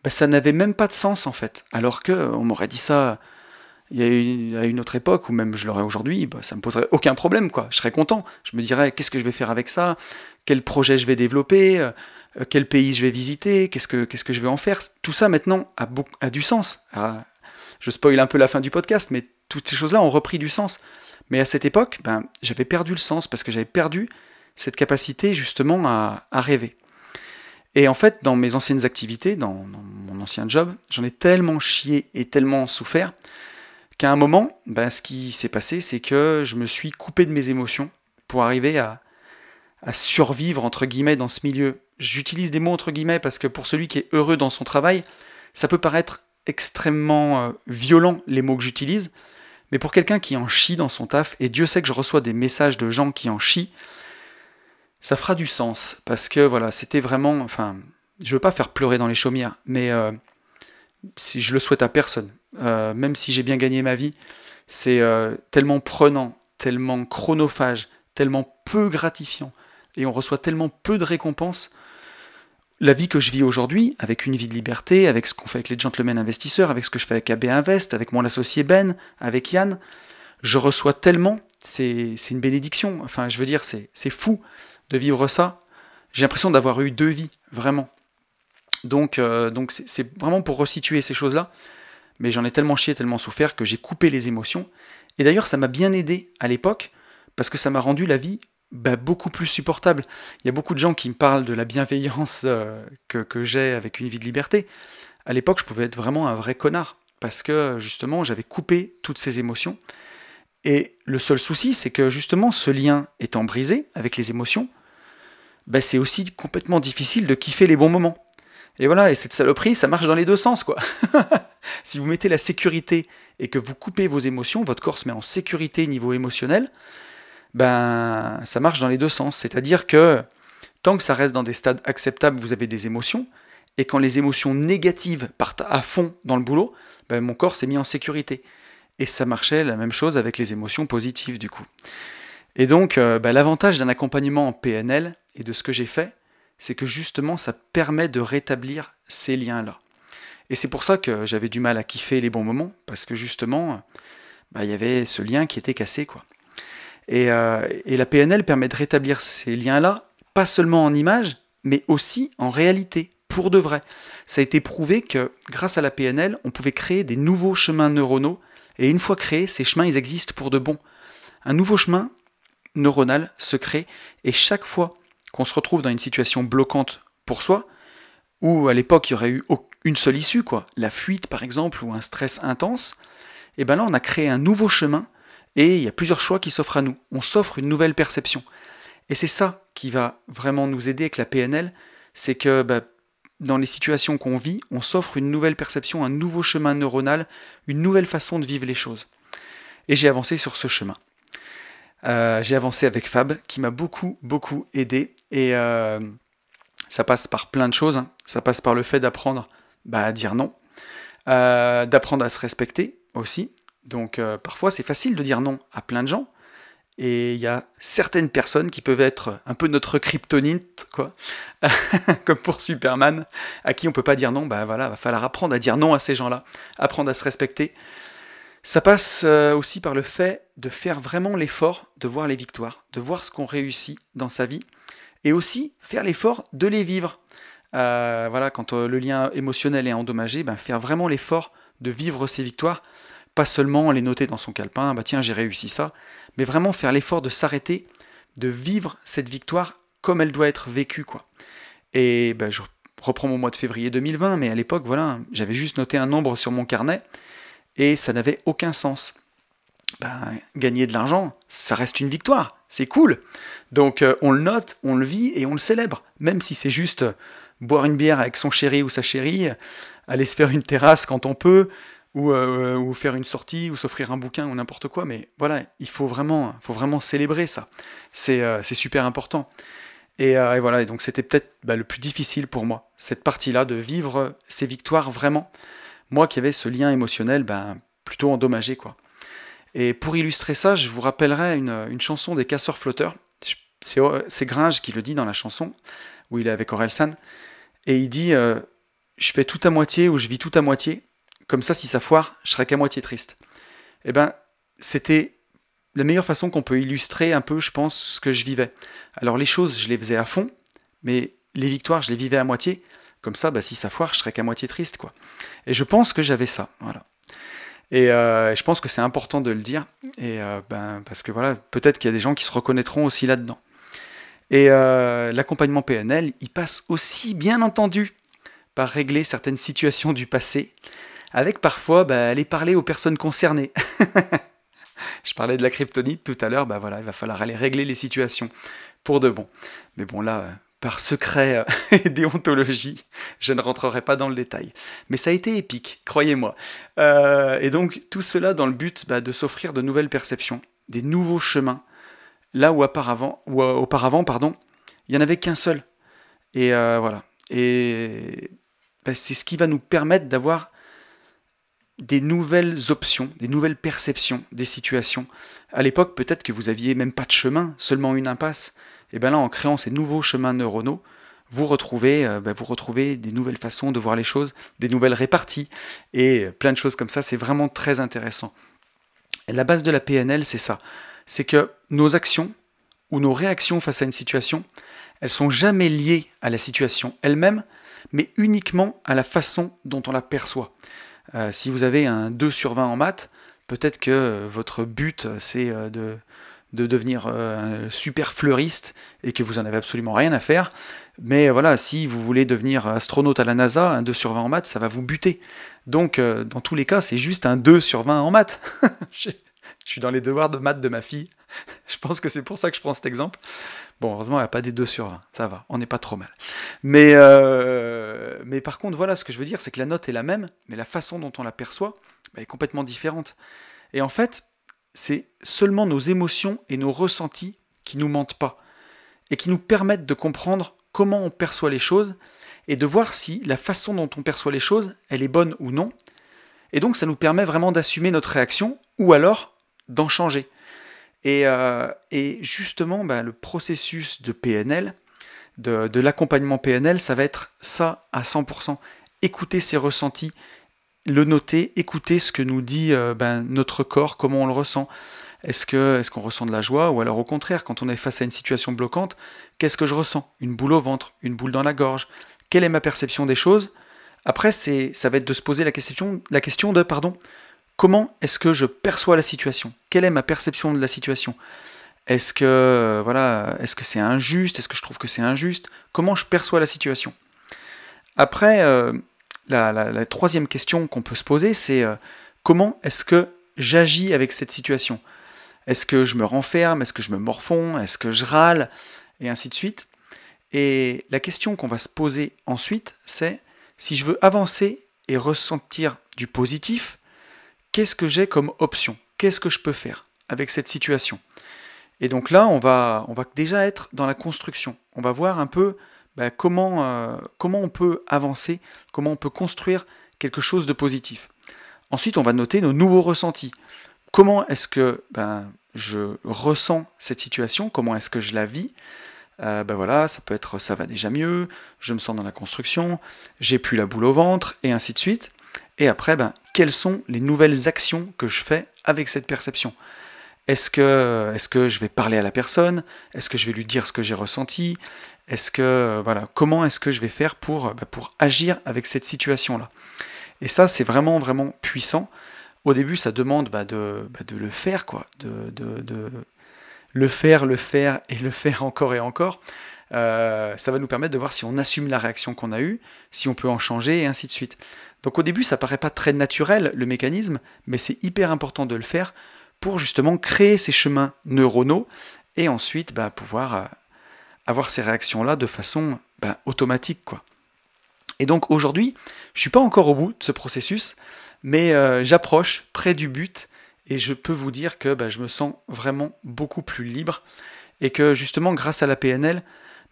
bah, ça n'avait même pas de sens en fait. Alors que on m'aurait dit ça à une autre époque, ou même je l'aurais aujourd'hui, bah, ça me poserait aucun problème, quoi. Je serais content. Je me dirais, qu'est-ce que je vais faire avec ça? Quel projet je vais développer? Quel pays je vais visiter? Qu'est-ce que je vais en faire? Tout ça maintenant a du sens. Je spoil un peu la fin du podcast, mais toutes ces choses-là ont repris du sens. Mais à cette époque, ben, j'avais perdu le sens parce que j'avais perdu cette capacité justement à rêver. Et en fait, dans mes anciennes activités, dans mon ancien job, j'en ai tellement chié et tellement souffert qu'à un moment, ben, ce qui s'est passé, c'est que je me suis coupé de mes émotions pour arriver à survivre, entre guillemets, dans ce milieu. J'utilise des mots entre guillemets parce que pour celui qui est heureux dans son travail, ça peut paraître extrêmement violent, les mots que j'utilise, mais pour quelqu'un qui en chie dans son taf, et Dieu sait que je reçois des messages de gens qui en chient, ça fera du sens, parce que voilà, c'était vraiment, enfin, je veux pas faire pleurer dans les chaumières, mais si je le souhaite à personne, même si j'ai bien gagné ma vie, c'est tellement prenant, tellement chronophage, tellement peu gratifiant, et on reçoit tellement peu de récompenses. La vie que je vis aujourd'hui, avec une vie de liberté, avec ce qu'on fait avec les gentlemen investisseurs, avec ce que je fais avec AB Invest, avec mon associé Ben, avec Yann, je reçois tellement, c'est une bénédiction. Enfin, je veux dire, c'est fou de vivre ça. J'ai l'impression d'avoir eu deux vies, vraiment. Donc c'est vraiment pour resituer ces choses-là. Mais j'en ai tellement chié, tellement souffert que j'ai coupé les émotions. Et d'ailleurs, ça m'a bien aidé à l'époque, parce que ça m'a rendu la vie beaucoup plus supportable. Il y a beaucoup de gens qui me parlent de la bienveillance que j'ai avec une vie de liberté. À l'époque, je pouvais être vraiment un vrai connard, parce que justement, j'avais coupé toutes ces émotions. Et le seul souci, c'est que justement, ce lien étant brisé avec les émotions, c'est aussi complètement difficile de kiffer les bons moments. Et voilà, et cette saloperie, ça marche dans les deux sens, quoi. Si vous mettez la sécurité et que vous coupez vos émotions, votre corps se met en sécurité niveau émotionnel, ben ça marche dans les deux sens. C'est-à-dire que tant que ça reste dans des stades acceptables, vous avez des émotions, et quand les émotions négatives partent à fond dans le boulot, ben, mon corps s'est mis en sécurité. Et ça marchait la même chose avec les émotions positives du coup. Et donc l'avantage d'un accompagnement en PNL et de ce que j'ai fait, c'est que justement ça permet de rétablir ces liens-là. Et c'est pour ça que j'avais du mal à kiffer les bons moments, parce que justement, il y avait ce lien qui était cassé, quoi. Et la PNL permet de rétablir ces liens-là, pas seulement en images, mais aussi en réalité, pour de vrai. Ça a été prouvé que grâce à la PNL, on pouvait créer des nouveaux chemins neuronaux, et une fois créés, ces chemins, ils existent pour de bon. Un nouveau chemin neuronal se crée, et chaque fois qu'on se retrouve dans une situation bloquante pour soi, où à l'époque il y aurait eu une seule issue, quoi, la fuite par exemple, ou un stress intense, et bien là on a créé un nouveau chemin, et il y a plusieurs choix qui s'offrent à nous. On s'offre une nouvelle perception. Et c'est ça qui va vraiment nous aider avec la PNL, c'est que dans les situations qu'on vit, on s'offre une nouvelle perception, un nouveau chemin neuronal, une nouvelle façon de vivre les choses. Et j'ai avancé sur ce chemin. J'ai avancé avec Fab, qui m'a beaucoup, beaucoup aidé. Et ça passe par plein de choses. Hein. Ça passe par le fait d'apprendre à dire non, d'apprendre à se respecter aussi. Donc parfois c'est facile de dire non à plein de gens, Et il y a certaines personnes qui peuvent être un peu notre kryptonite, quoi, comme pour Superman, à qui on peut pas dire non. Bah voilà, va falloir apprendre à dire non à ces gens-là, apprendre à se respecter. Ça passe aussi par le fait de faire vraiment l'effort de voir les victoires, de voir ce qu'on réussit dans sa vie, et aussi faire l'effort de les vivre. Voilà, quand le lien émotionnel est endommagé, ben, faire vraiment l'effort de vivre ces victoires, pas seulement les noter dans son calepin, bah tiens j'ai réussi ça, mais vraiment faire l'effort de s'arrêter, de vivre cette victoire comme elle doit être vécue, quoi. Et ben, je reprends mon mois de février 2020, mais à l'époque, voilà, j'avais juste noté un nombre sur mon carnet, et ça n'avait aucun sens. Ben, gagner de l'argent, ça reste une victoire, c'est cool. Donc on le note, on le vit et on le célèbre, même si c'est juste boire une bière avec son chéri ou sa chérie, aller se faire une terrasse quand on peut, ou faire une sortie, ou s'offrir un bouquin, ou n'importe quoi, mais voilà, il faut vraiment célébrer ça. C'est super important. Et voilà, et donc c'était peut-être le plus difficile pour moi, cette partie-là, de vivre ces victoires vraiment. Moi qui avais ce lien émotionnel plutôt endommagé, quoi. Et pour illustrer ça, je vous rappellerai une chanson des Casseurs Flotteurs. C'est Gringe qui le dit dans la chanson, où il est avec Orelsan. Et il dit je fais tout à moitié ou je vis tout à moitié, comme ça si ça foire, je serai qu'à moitié triste. Et ben, c'était la meilleure façon qu'on peut illustrer un peu, je pense, ce que je vivais. Alors les choses, je les faisais à fond, mais les victoires, je les vivais à moitié. Comme ça, si ça foire, je serais qu'à moitié triste, quoi. Et je pense que j'avais ça, voilà. Et je pense que c'est important de le dire, et parce que voilà, peut-être qu'il y a des gens qui se reconnaîtront aussi là-dedans. Et l'accompagnement PNL, il passe aussi, bien entendu, par régler certaines situations du passé, avec parfois aller parler aux personnes concernées. Je parlais de la kryptonite tout à l'heure, voilà, il va falloir aller régler les situations pour de bon. Mais bon là, par secret et déontologie, je ne rentrerai pas dans le détail. Mais ça a été épique, croyez-moi. Et donc tout cela dans le but de s'offrir de nouvelles perceptions, des nouveaux chemins, là où auparavant, il n'y en avait qu'un seul. Et voilà. Et c'est ce qui va nous permettre d'avoir des nouvelles options, des nouvelles perceptions des situations. À l'époque, peut-être que vous aviez même pas de chemin, seulement une impasse. Et bien là, en créant ces nouveaux chemins neuronaux, vous retrouvez des nouvelles façons de voir les choses, des nouvelles réparties, et plein de choses comme ça. C'est vraiment très intéressant. Et la base de la PNL, c'est ça. C'est que nos actions ou nos réactions face à une situation, elles sont jamais liées à la situation elle-même, mais uniquement à la façon dont on la perçoit. Si vous avez un 2 sur 20 en maths, peut-être que votre but c'est de devenir un super fleuriste et que vous n'en avez absolument rien à faire. Mais voilà, si vous voulez devenir astronaute à la NASA, un 2 sur 20 en maths, ça va vous buter. Donc dans tous les cas, c'est juste un 2 sur 20 en maths. Je suis dans les devoirs de maths de ma fille. Je pense que c'est pour ça que je prends cet exemple. Bon, heureusement, elle n'a pas des 2 sur 20, ça va, on n'est pas trop mal. Mais par contre, voilà, ce que je veux dire, c'est que la note est la même, mais la façon dont on la perçoit est complètement différente. Et en fait, c'est seulement nos émotions et nos ressentis qui nous mentent pas, et qui nous permettent de comprendre comment on perçoit les choses, et de voir si la façon dont on perçoit les choses, elle est bonne ou non. Et donc, ça nous permet vraiment d'assumer notre réaction, ou alors d'en changer. Et justement, le processus de PNL, de l'accompagnement PNL, ça va être ça à 100%. Écouter ses ressentis, le noter, écouter ce que nous dit notre corps, comment on le ressent. Est-ce qu'on ressent de la joie, ou alors au contraire, quand on est face à une situation bloquante, qu'est-ce que je ressens? Une boule au ventre, une boule dans la gorge? Quelle est ma perception des choses? Après, ça va être de se poser la question de comment est-ce que je perçois la situation? Quelle est ma perception de la situation? Est-ce que c'est injuste? Est-ce que je trouve que c'est injuste? Comment je perçois la situation? Après, la troisième question qu'on peut se poser, c'est comment est-ce que j'agis avec cette situation? Est-ce que je me renferme? Est-ce que je me morfonds? Est-ce que je râle? Et ainsi de suite. Et la question qu'on va se poser ensuite, c'est si je veux avancer et ressentir du positif, qu'est-ce que j'ai comme option? Qu'est-ce que je peux faire avec cette situation? Et donc là, on va déjà être dans la construction. On va voir un peu comment on peut avancer, comment on peut construire quelque chose de positif. Ensuite, on va noter nos nouveaux ressentis. Comment est-ce que je ressens cette situation, comment est-ce que je la vis. Voilà, ça peut être ça va déjà mieux, je me sens dans la construction, j'ai plus la boule au ventre, et ainsi de suite. Et après, quelles sont les nouvelles actions que je fais avec cette perception? Est-ce que je vais parler à la personne? Est-ce que je vais lui dire ce que j'ai ressenti? Comment est-ce que je vais faire pour agir avec cette situation-là? Et ça, c'est vraiment, vraiment puissant. Au début, ça demande de le faire, quoi, de le faire et le faire encore et encore. Ça va nous permettre de voir si on assume la réaction qu'on a eue, si on peut en changer, et ainsi de suite. Donc au début, ça paraît pas très naturel, le mécanisme, mais c'est hyper important de le faire pour justement créer ces chemins neuronaux, et ensuite pouvoir avoir ces réactions-là de façon automatique, quoi. Et donc aujourd'hui, je suis pas encore au bout de ce processus, mais j'approche près du but, et je peux vous dire que je me sens vraiment beaucoup plus libre, et que justement grâce à la PNL,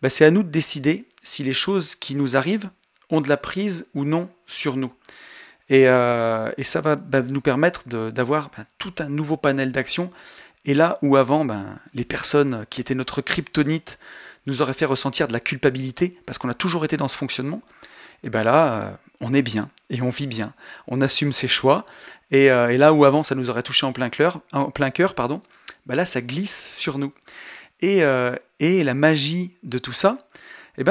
c'est à nous de décider si les choses qui nous arrivent ont de la prise ou non sur nous. Et ça va nous permettre d'avoir tout un nouveau panel d'actions. Et là où avant, les personnes qui étaient notre kryptonite nous auraient fait ressentir de la culpabilité, parce qu'on a toujours été dans ce fonctionnement, et là, on est bien, et on vit bien, on assume ses choix, et là où avant ça nous aurait touché en plein cœur, là ça glisse sur nous. Et la magie de tout ça,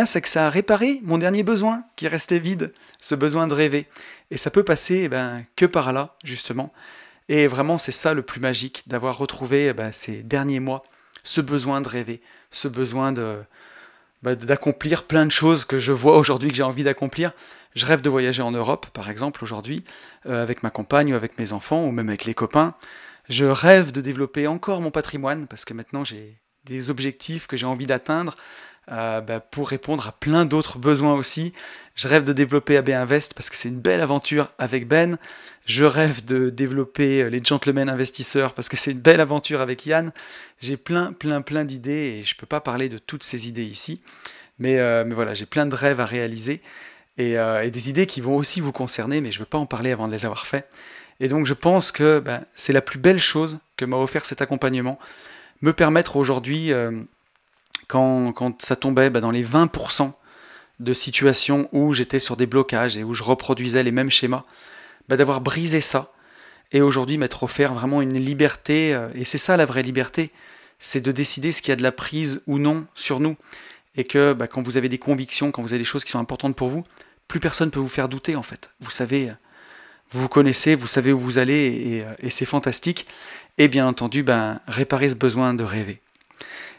c'est que ça a réparé mon dernier besoin qui restait vide, ce besoin de rêver. Et ça peut passer que par là, justement. Et vraiment, c'est ça le plus magique, d'avoir retrouvé ces derniers mois, ce besoin de rêver, ce besoin d'accomplir plein de choses que je vois aujourd'hui que j'ai envie d'accomplir. Je rêve de voyager en Europe, par exemple, aujourd'hui, avec ma compagne ou avec mes enfants, ou même avec les copains. Je rêve de développer encore mon patrimoine, parce que maintenant j'ai des objectifs que j'ai envie d'atteindre, pour répondre à plein d'autres besoins aussi. Je rêve de développer AB Invest parce que c'est une belle aventure avec Ben. Je rêve de développer les Gentlemen Investisseurs parce que c'est une belle aventure avec Yann. J'ai plein d'idées et je peux pas parler de toutes ces idées ici. Mais voilà, j'ai plein de rêves à réaliser et des idées qui vont aussi vous concerner, mais je veux pas en parler avant de les avoir fait. Et donc je pense que c'est la plus belle chose que m'a offert cet accompagnement. Me permettre aujourd'hui, quand ça tombait dans les 20% de situations où j'étais sur des blocages et où je reproduisais les mêmes schémas, d'avoir brisé ça et aujourd'hui m'être offert vraiment une liberté, et c'est ça la vraie liberté, c'est de décider ce qui a de la prise ou non sur nous, et que quand vous avez des convictions, quand vous avez des choses qui sont importantes pour vous, plus personne ne peut vous faire douter en fait. Vous savez, vous vous connaissez, vous savez où vous allez, et c'est fantastique, et bien entendu réparer ce besoin de rêver.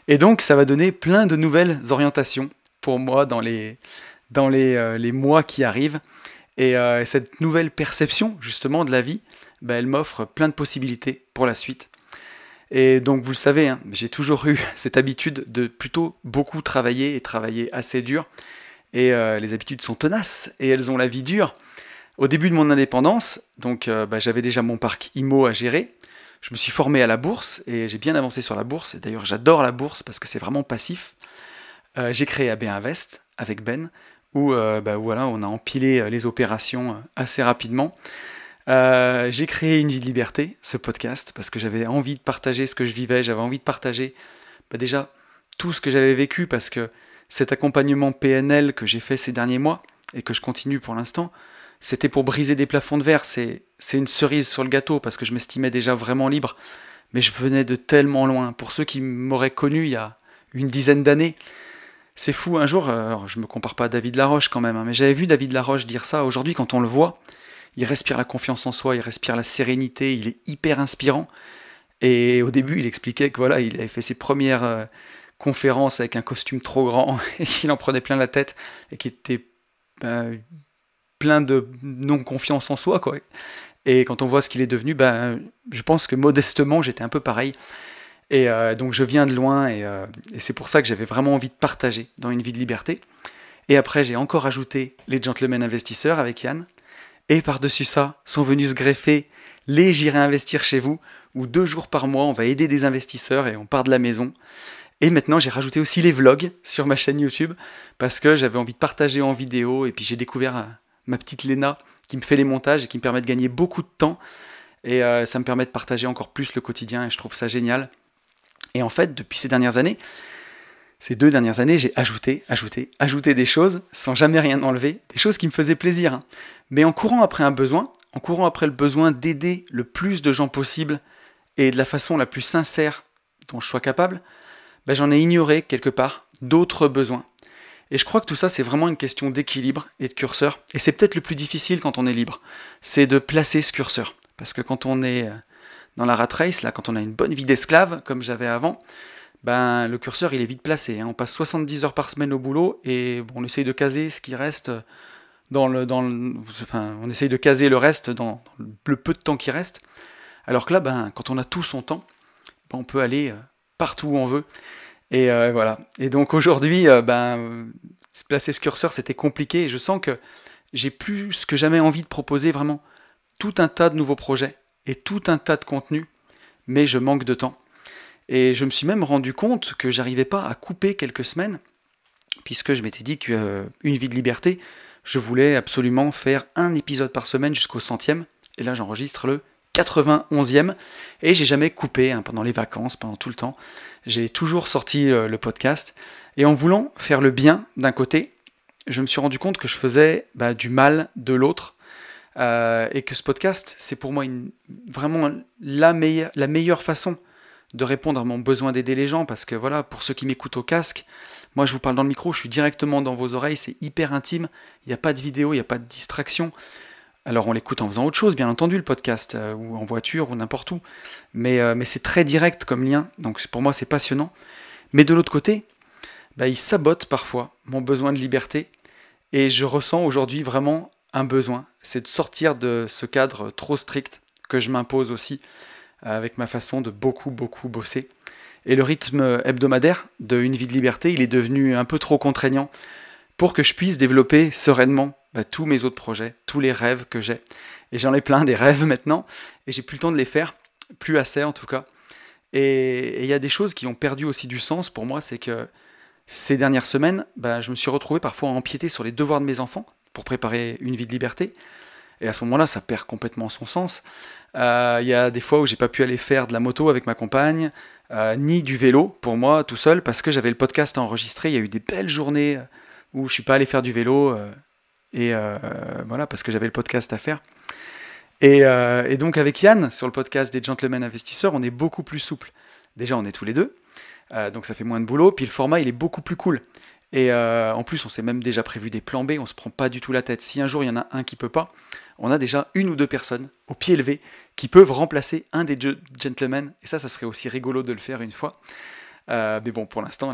Et donc ça va donner plein de nouvelles orientations pour moi dans les mois qui arrivent. Et cette nouvelle perception justement de la vie, elle m'offre plein de possibilités pour la suite. Et donc vous le savez, j'ai toujours eu cette habitude de plutôt beaucoup travailler et travailler assez dur. Et les habitudes sont tenaces et elles ont la vie dure. Au début de mon indépendance, donc j'avais déjà mon parc IMO à gérer. Je me suis formé à la bourse et j'ai bien avancé sur la bourse. Et d'ailleurs, j'adore la bourse parce que c'est vraiment passif. J'ai créé AB Invest avec Ben, où voilà, on a empilé les opérations assez rapidement. J'ai créé Une vie de liberté, ce podcast, parce que j'avais envie de partager ce que je vivais. J'avais envie de partager déjà tout ce que j'avais vécu, parce que cet accompagnement PNL que j'ai fait ces derniers mois et que je continue pour l'instant, c'était pour briser des plafonds de verre. C'est une cerise sur le gâteau parce que je m'estimais déjà vraiment libre, mais je venais de tellement loin. Pour ceux qui m'auraient connu il y a une dizaine d'années, c'est fou. Un jour, alors je me compare pas à David Laroche quand même, mais j'avais vu David Laroche dire ça. Aujourd'hui, quand on le voit, il respire la confiance en soi, il respire la sérénité, il est hyper inspirant. Et au début, il expliquait que voilà, il avait fait ses premières conférences avec un costume trop grand et qu'il en prenait plein la tête et qu'il était plein de non-confiance en soi, quoi. Et quand on voit ce qu'il est devenu, je pense que modestement, j'étais un peu pareil. Et donc je viens de loin, et c'est pour ça que j'avais vraiment envie de partager dans Une vie de liberté. Et après, j'ai encore ajouté les Gentlemen Investisseurs avec Yann. Et par-dessus ça, sont venus se greffer les J'irai investir chez vous, où 2 jours par mois, on va aider des investisseurs et on part de la maison. Et maintenant, j'ai rajouté aussi les vlogs sur ma chaîne YouTube, parce que j'avais envie de partager en vidéo, et puis j'ai découvert ma petite Léna qui me fait les montages et qui me permet de gagner beaucoup de temps. et ça me permet de partager encore plus le quotidien et je trouve ça génial. Et en fait, depuis ces 2 dernières années, j'ai ajouté des choses sans jamais rien enlever, des choses qui me faisaient plaisir, hein. Mais en courant après un besoin, en courant après le besoin d'aider le plus de gens possible et de la façon la plus sincère dont je sois capable, ben j'en ai ignoré quelque part d'autres besoins. Et je crois que tout ça, c'est vraiment une question d'équilibre et de curseur. Et c'est peut-être le plus difficile quand on est libre, c'est de placer ce curseur. Parce que quand on est dans la rat race, là, quand on a une bonne vie d'esclave, comme j'avais avant, ben le curseur il est vite placé, hein. On passe 70 heures par semaine au boulot et bon, on essaye de caser ce qui reste on essaye de caser le reste dans le peu de temps qui reste. Alors que là, ben, quand on a tout son temps, ben, on peut aller partout où on veut. Et voilà. Et donc aujourd'hui, placer ce curseur, c'était compliqué. Et je sens que j'ai plus que jamais envie de proposer vraiment tout un tas de nouveaux projets et tout un tas de contenus, mais je manque de temps. Et je me suis même rendu compte que j'arrivais pas à couper quelques semaines, puisque je m'étais dit qu'une vie de liberté, je voulais absolument faire un épisode par semaine jusqu'au 100e. Et là, j'enregistre le 91e. Et j'ai jamais coupé, hein, pendant les vacances, pendant tout le temps. J'ai toujours sorti le podcast. Et en voulant faire le bien d'un côté, je me suis rendu compte que je faisais du mal de l'autre. Et que ce podcast, c'est pour moi vraiment la meilleure façon de répondre à mon besoin d'aider les gens, parce que voilà, pour ceux qui m'écoutent au casque, moi je vous parle dans le micro, je suis directement dans vos oreilles, c'est hyper intime, il n'y a pas de vidéo, il n'y a pas de distraction. Alors on l'écoute en faisant autre chose, bien entendu, le podcast, ou en voiture, ou n'importe où, mais c'est très direct comme lien, donc pour moi c'est passionnant. Mais de l'autre côté, il sabote parfois mon besoin de liberté, et je ressens aujourd'hui vraiment un besoin, c'est de sortir de ce cadre trop strict que je m'impose aussi, avec ma façon de beaucoup bosser. Et le rythme hebdomadaire de Une vie de liberté, il est devenu un peu trop contraignant pour que je puisse développer sereinement tous mes autres projets, tous les rêves que j'ai. Et j'en ai plein des rêves maintenant, et j'ai plus le temps de les faire, plus assez en tout cas. Et il y a des choses qui ont perdu aussi du sens pour moi, c'est que ces dernières semaines, je me suis retrouvé parfois à empiéter sur les devoirs de mes enfants pour préparer Une vie de liberté. Et à ce moment-là, ça perd complètement son sens. Il y a des fois où j'ai pas pu aller faire de la moto avec ma compagne, ni du vélo pour moi tout seul, parce que j'avais le podcast à enregistrer. Il y a eu des belles journées où je suis pas allé faire du vélo, voilà, parce que j'avais le podcast à faire. Et donc avec Yann, sur le podcast des Gentlemen Investisseurs, on est beaucoup plus souple. Déjà, on est tous les deux, donc ça fait moins de boulot, puis le format, il est beaucoup plus cool. Et en plus, on s'est même déjà prévu des plans B, on se prend pas du tout la tête. Si un jour il y en a un qui peut pas, on a déjà 1 ou 2 personnes au pied levé qui peuvent remplacer un des gentlemen, et ça serait aussi rigolo de le faire une fois. Mais bon, pour l'instant,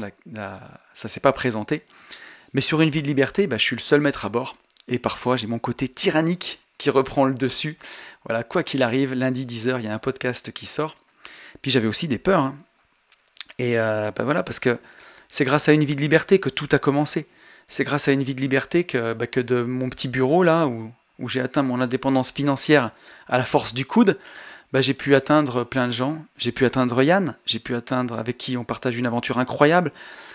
ça s'est pas présenté. Mais sur Une vie de liberté, je suis le seul maître à bord, et parfois j'ai mon côté tyrannique qui reprend le dessus. Voilà, quoi qu'il arrive, lundi 10h, il y a un podcast qui sort. Puis j'avais aussi des peurs, hein. Et voilà, parce que c'est grâce à Une vie de liberté que tout a commencé. C'est grâce à Une vie de liberté que de mon petit bureau, là, où j'ai atteint mon indépendance financière à la force du coude, j'ai pu atteindre plein de gens. J'ai pu atteindre Yann, j'ai pu atteindre avec qui on partage une aventure incroyable.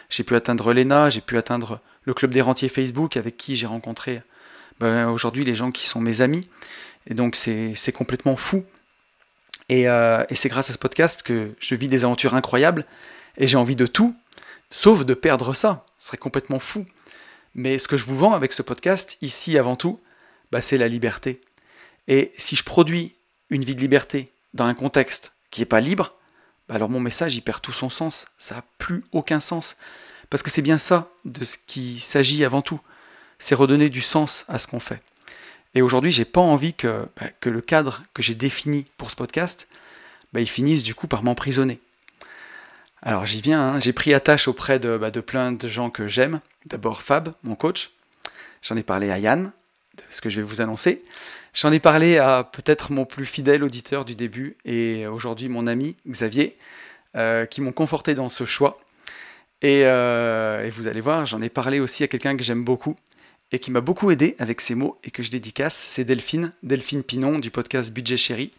J'ai pu atteindre Léna, j'ai pu atteindre le club des rentiers Facebook avec qui j'ai rencontré aujourd'hui les gens qui sont mes amis. Et donc c'est complètement fou. Et c'est grâce à ce podcast que je vis des aventures incroyables et j'ai envie de tout, sauf de perdre ça. Ce serait complètement fou. Mais ce que je vous vends avec ce podcast, ici avant tout, c'est la liberté. Et si je produis une vie de liberté dans un contexte qui n'est pas libre, alors mon message il perd tout son sens. Ça n'a plus aucun sens. Parce que c'est bien ça de ce qu'il s'agit avant tout. C'est redonner du sens à ce qu'on fait. Et aujourd'hui, j'ai pas envie que le cadre que j'ai défini pour ce podcast, il finisse du coup par m'emprisonner. Alors j'y viens, hein. J'ai pris attache auprès de plein de gens que j'aime. D'abord Fab, mon coach. J'en ai parlé à Yann, de ce que je vais vous annoncer. J'en ai parlé à peut-être mon plus fidèle auditeur du début, et aujourd'hui mon ami Xavier, qui m'ont conforté dans ce choix. Et vous allez voir, j'en ai parlé aussi à quelqu'un que j'aime beaucoup, et qui m'a beaucoup aidé avec ces mots, et que je dédicace, c'est Delphine Pinon du podcast Budget Chéri,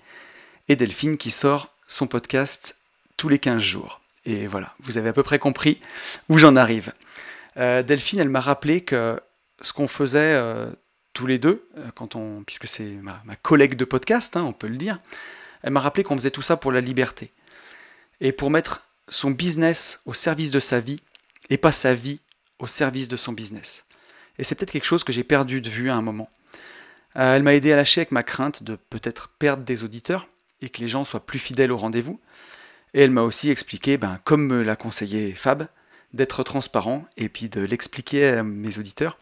et Delphine qui sort son podcast tous les 15 jours. Et voilà, vous avez à peu près compris où j'en arrive. Delphine, elle m'a rappelé que ce qu'on faisait tous les deux, puisque c'est ma collègue de podcast, hein, on peut le dire, Elle m'a rappelé qu'on faisait tout ça pour la liberté. Et pour mettre son business au service de sa vie, et pas sa vie au service de son business. Et c'est peut-être quelque chose que j'ai perdu de vue à un moment. Elle m'a aidé à lâcher avec ma crainte de peut-être perdre des auditeurs, et que les gens soient plus fidèles au rendez-vous. Et elle m'a aussi expliqué, comme me l'a conseillé Fab, d'être transparent, et puis de l'expliquer à mes auditeurs,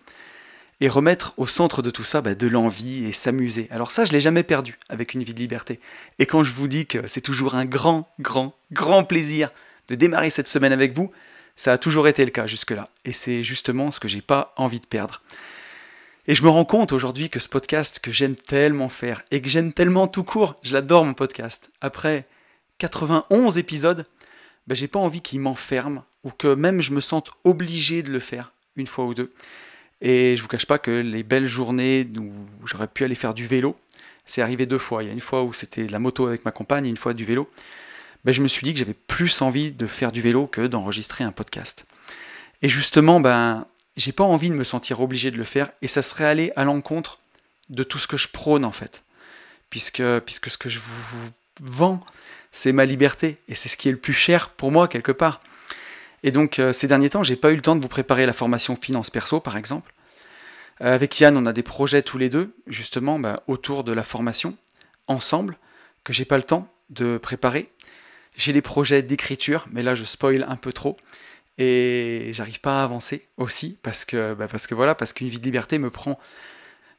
et remettre au centre de tout ça de l'envie et s'amuser. Alors ça, je ne l'ai jamais perdu avec Une vie de liberté. Et quand je vous dis que c'est toujours un grand, grand, grand plaisir de démarrer cette semaine avec vous, ça a toujours été le cas jusque-là. Et c'est justement ce que j'ai pas envie de perdre. Et je me rends compte aujourd'hui que ce podcast que j'aime tellement faire, et que j'aime tellement tout court, je l'adore mon podcast, après 91 épisodes, j'ai pas envie qu'il m'enferme, ou que même je me sente obligé de le faire une fois ou deux. Et je vous cache pas que les belles journées où j'aurais pu aller faire du vélo, c'est arrivé 2 fois. Il y a une fois où c'était la moto avec ma compagne, et une fois du vélo. Je me suis dit que j'avais plus envie de faire du vélo que d'enregistrer un podcast. Et justement, j'ai pas envie de me sentir obligé de le faire, et ça serait aller à l'encontre de tout ce que je prône en fait. Puisque ce que je vous vends, c'est ma liberté, et c'est ce qui est le plus cher pour moi quelque part. Et donc ces derniers temps, j'ai pas eu le temps de vous préparer la formation finance perso par exemple. Avec Yann, on a des projets tous les deux, justement, autour de la formation, ensemble, que j'ai pas le temps de préparer. J'ai des projets d'écriture, mais là je spoil un peu trop, et j'arrive pas à avancer aussi, parce qu'Une vie de liberté me prend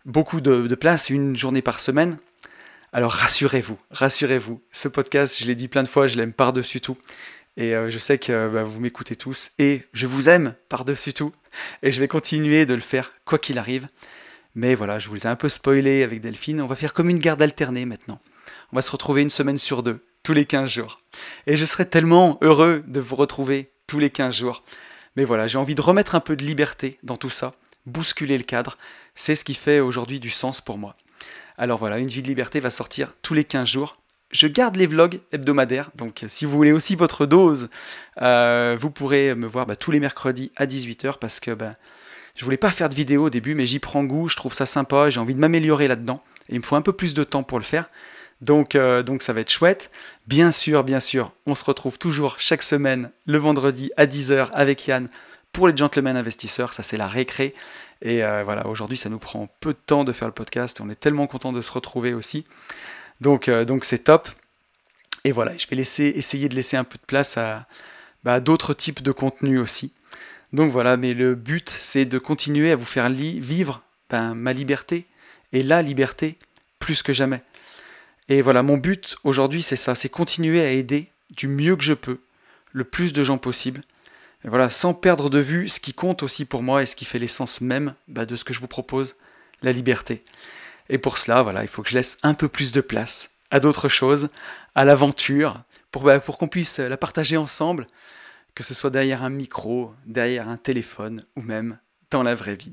beaucoup de place, une journée par semaine. Alors rassurez-vous, ce podcast, je l'ai dit plein de fois, je l'aime par-dessus tout. Et je sais que vous m'écoutez tous, et je vous aime par-dessus tout, et je vais continuer de le faire quoi qu'il arrive. Mais voilà, je vous ai un peu spoilé avec Delphine, on va faire comme une garde alternée maintenant. On va se retrouver une semaine sur 2, tous les 15 jours. Et je serai tellement heureux de vous retrouver tous les 15 jours. Mais voilà, j'ai envie de remettre un peu de liberté dans tout ça, bousculer le cadre, c'est ce qui fait aujourd'hui du sens pour moi. Alors voilà, Une vie de liberté va sortir tous les 15 jours. Je garde les vlogs hebdomadaires, donc si vous voulez aussi votre dose, vous pourrez me voir tous les mercredis à 18h, parce que je voulais pas faire de vidéo au début, mais j'y prends goût, je trouve ça sympa, j'ai envie de m'améliorer là-dedans, et il me faut un peu plus de temps pour le faire, donc ça va être chouette. Bien sûr, on se retrouve toujours chaque semaine, le vendredi à 10h avec Yann, pour les gentlemen investisseurs, ça c'est la récré, et voilà, aujourd'hui ça nous prend peu de temps de faire le podcast, on est tellement content de se retrouver aussi. Donc c'est top. Et voilà, je vais essayer de laisser un peu de place à d'autres types de contenus aussi. Donc voilà, mais le but, c'est de continuer à vous faire vivre ma liberté, et la liberté, plus que jamais. Et voilà, mon but aujourd'hui, c'est ça, c'est continuer à aider du mieux que je peux, le plus de gens possible. Et voilà, sans perdre de vue ce qui compte aussi pour moi, et ce qui fait l'essence même de ce que je vous propose, la liberté. Et pour cela, voilà, il faut que je laisse un peu plus de place à d'autres choses, à l'aventure, pour qu'on puisse la partager ensemble, que ce soit derrière un micro, derrière un téléphone, ou même dans la vraie vie.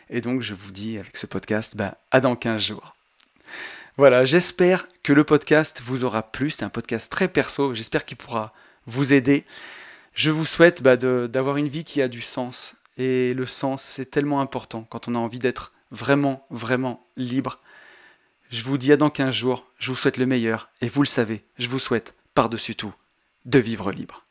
Et donc je vous dis avec ce podcast, à dans 15 jours. Voilà, j'espère que le podcast vous aura plu, c'est un podcast très perso, j'espère qu'il pourra vous aider. Je vous souhaite d'avoir une vie qui a du sens, et le sens c'est tellement important quand on a envie d'être vraiment, vraiment libre. Je vous dis à dans 15 jours, je vous souhaite le meilleur, et vous le savez, je vous souhaite, par-dessus tout, de vivre libre.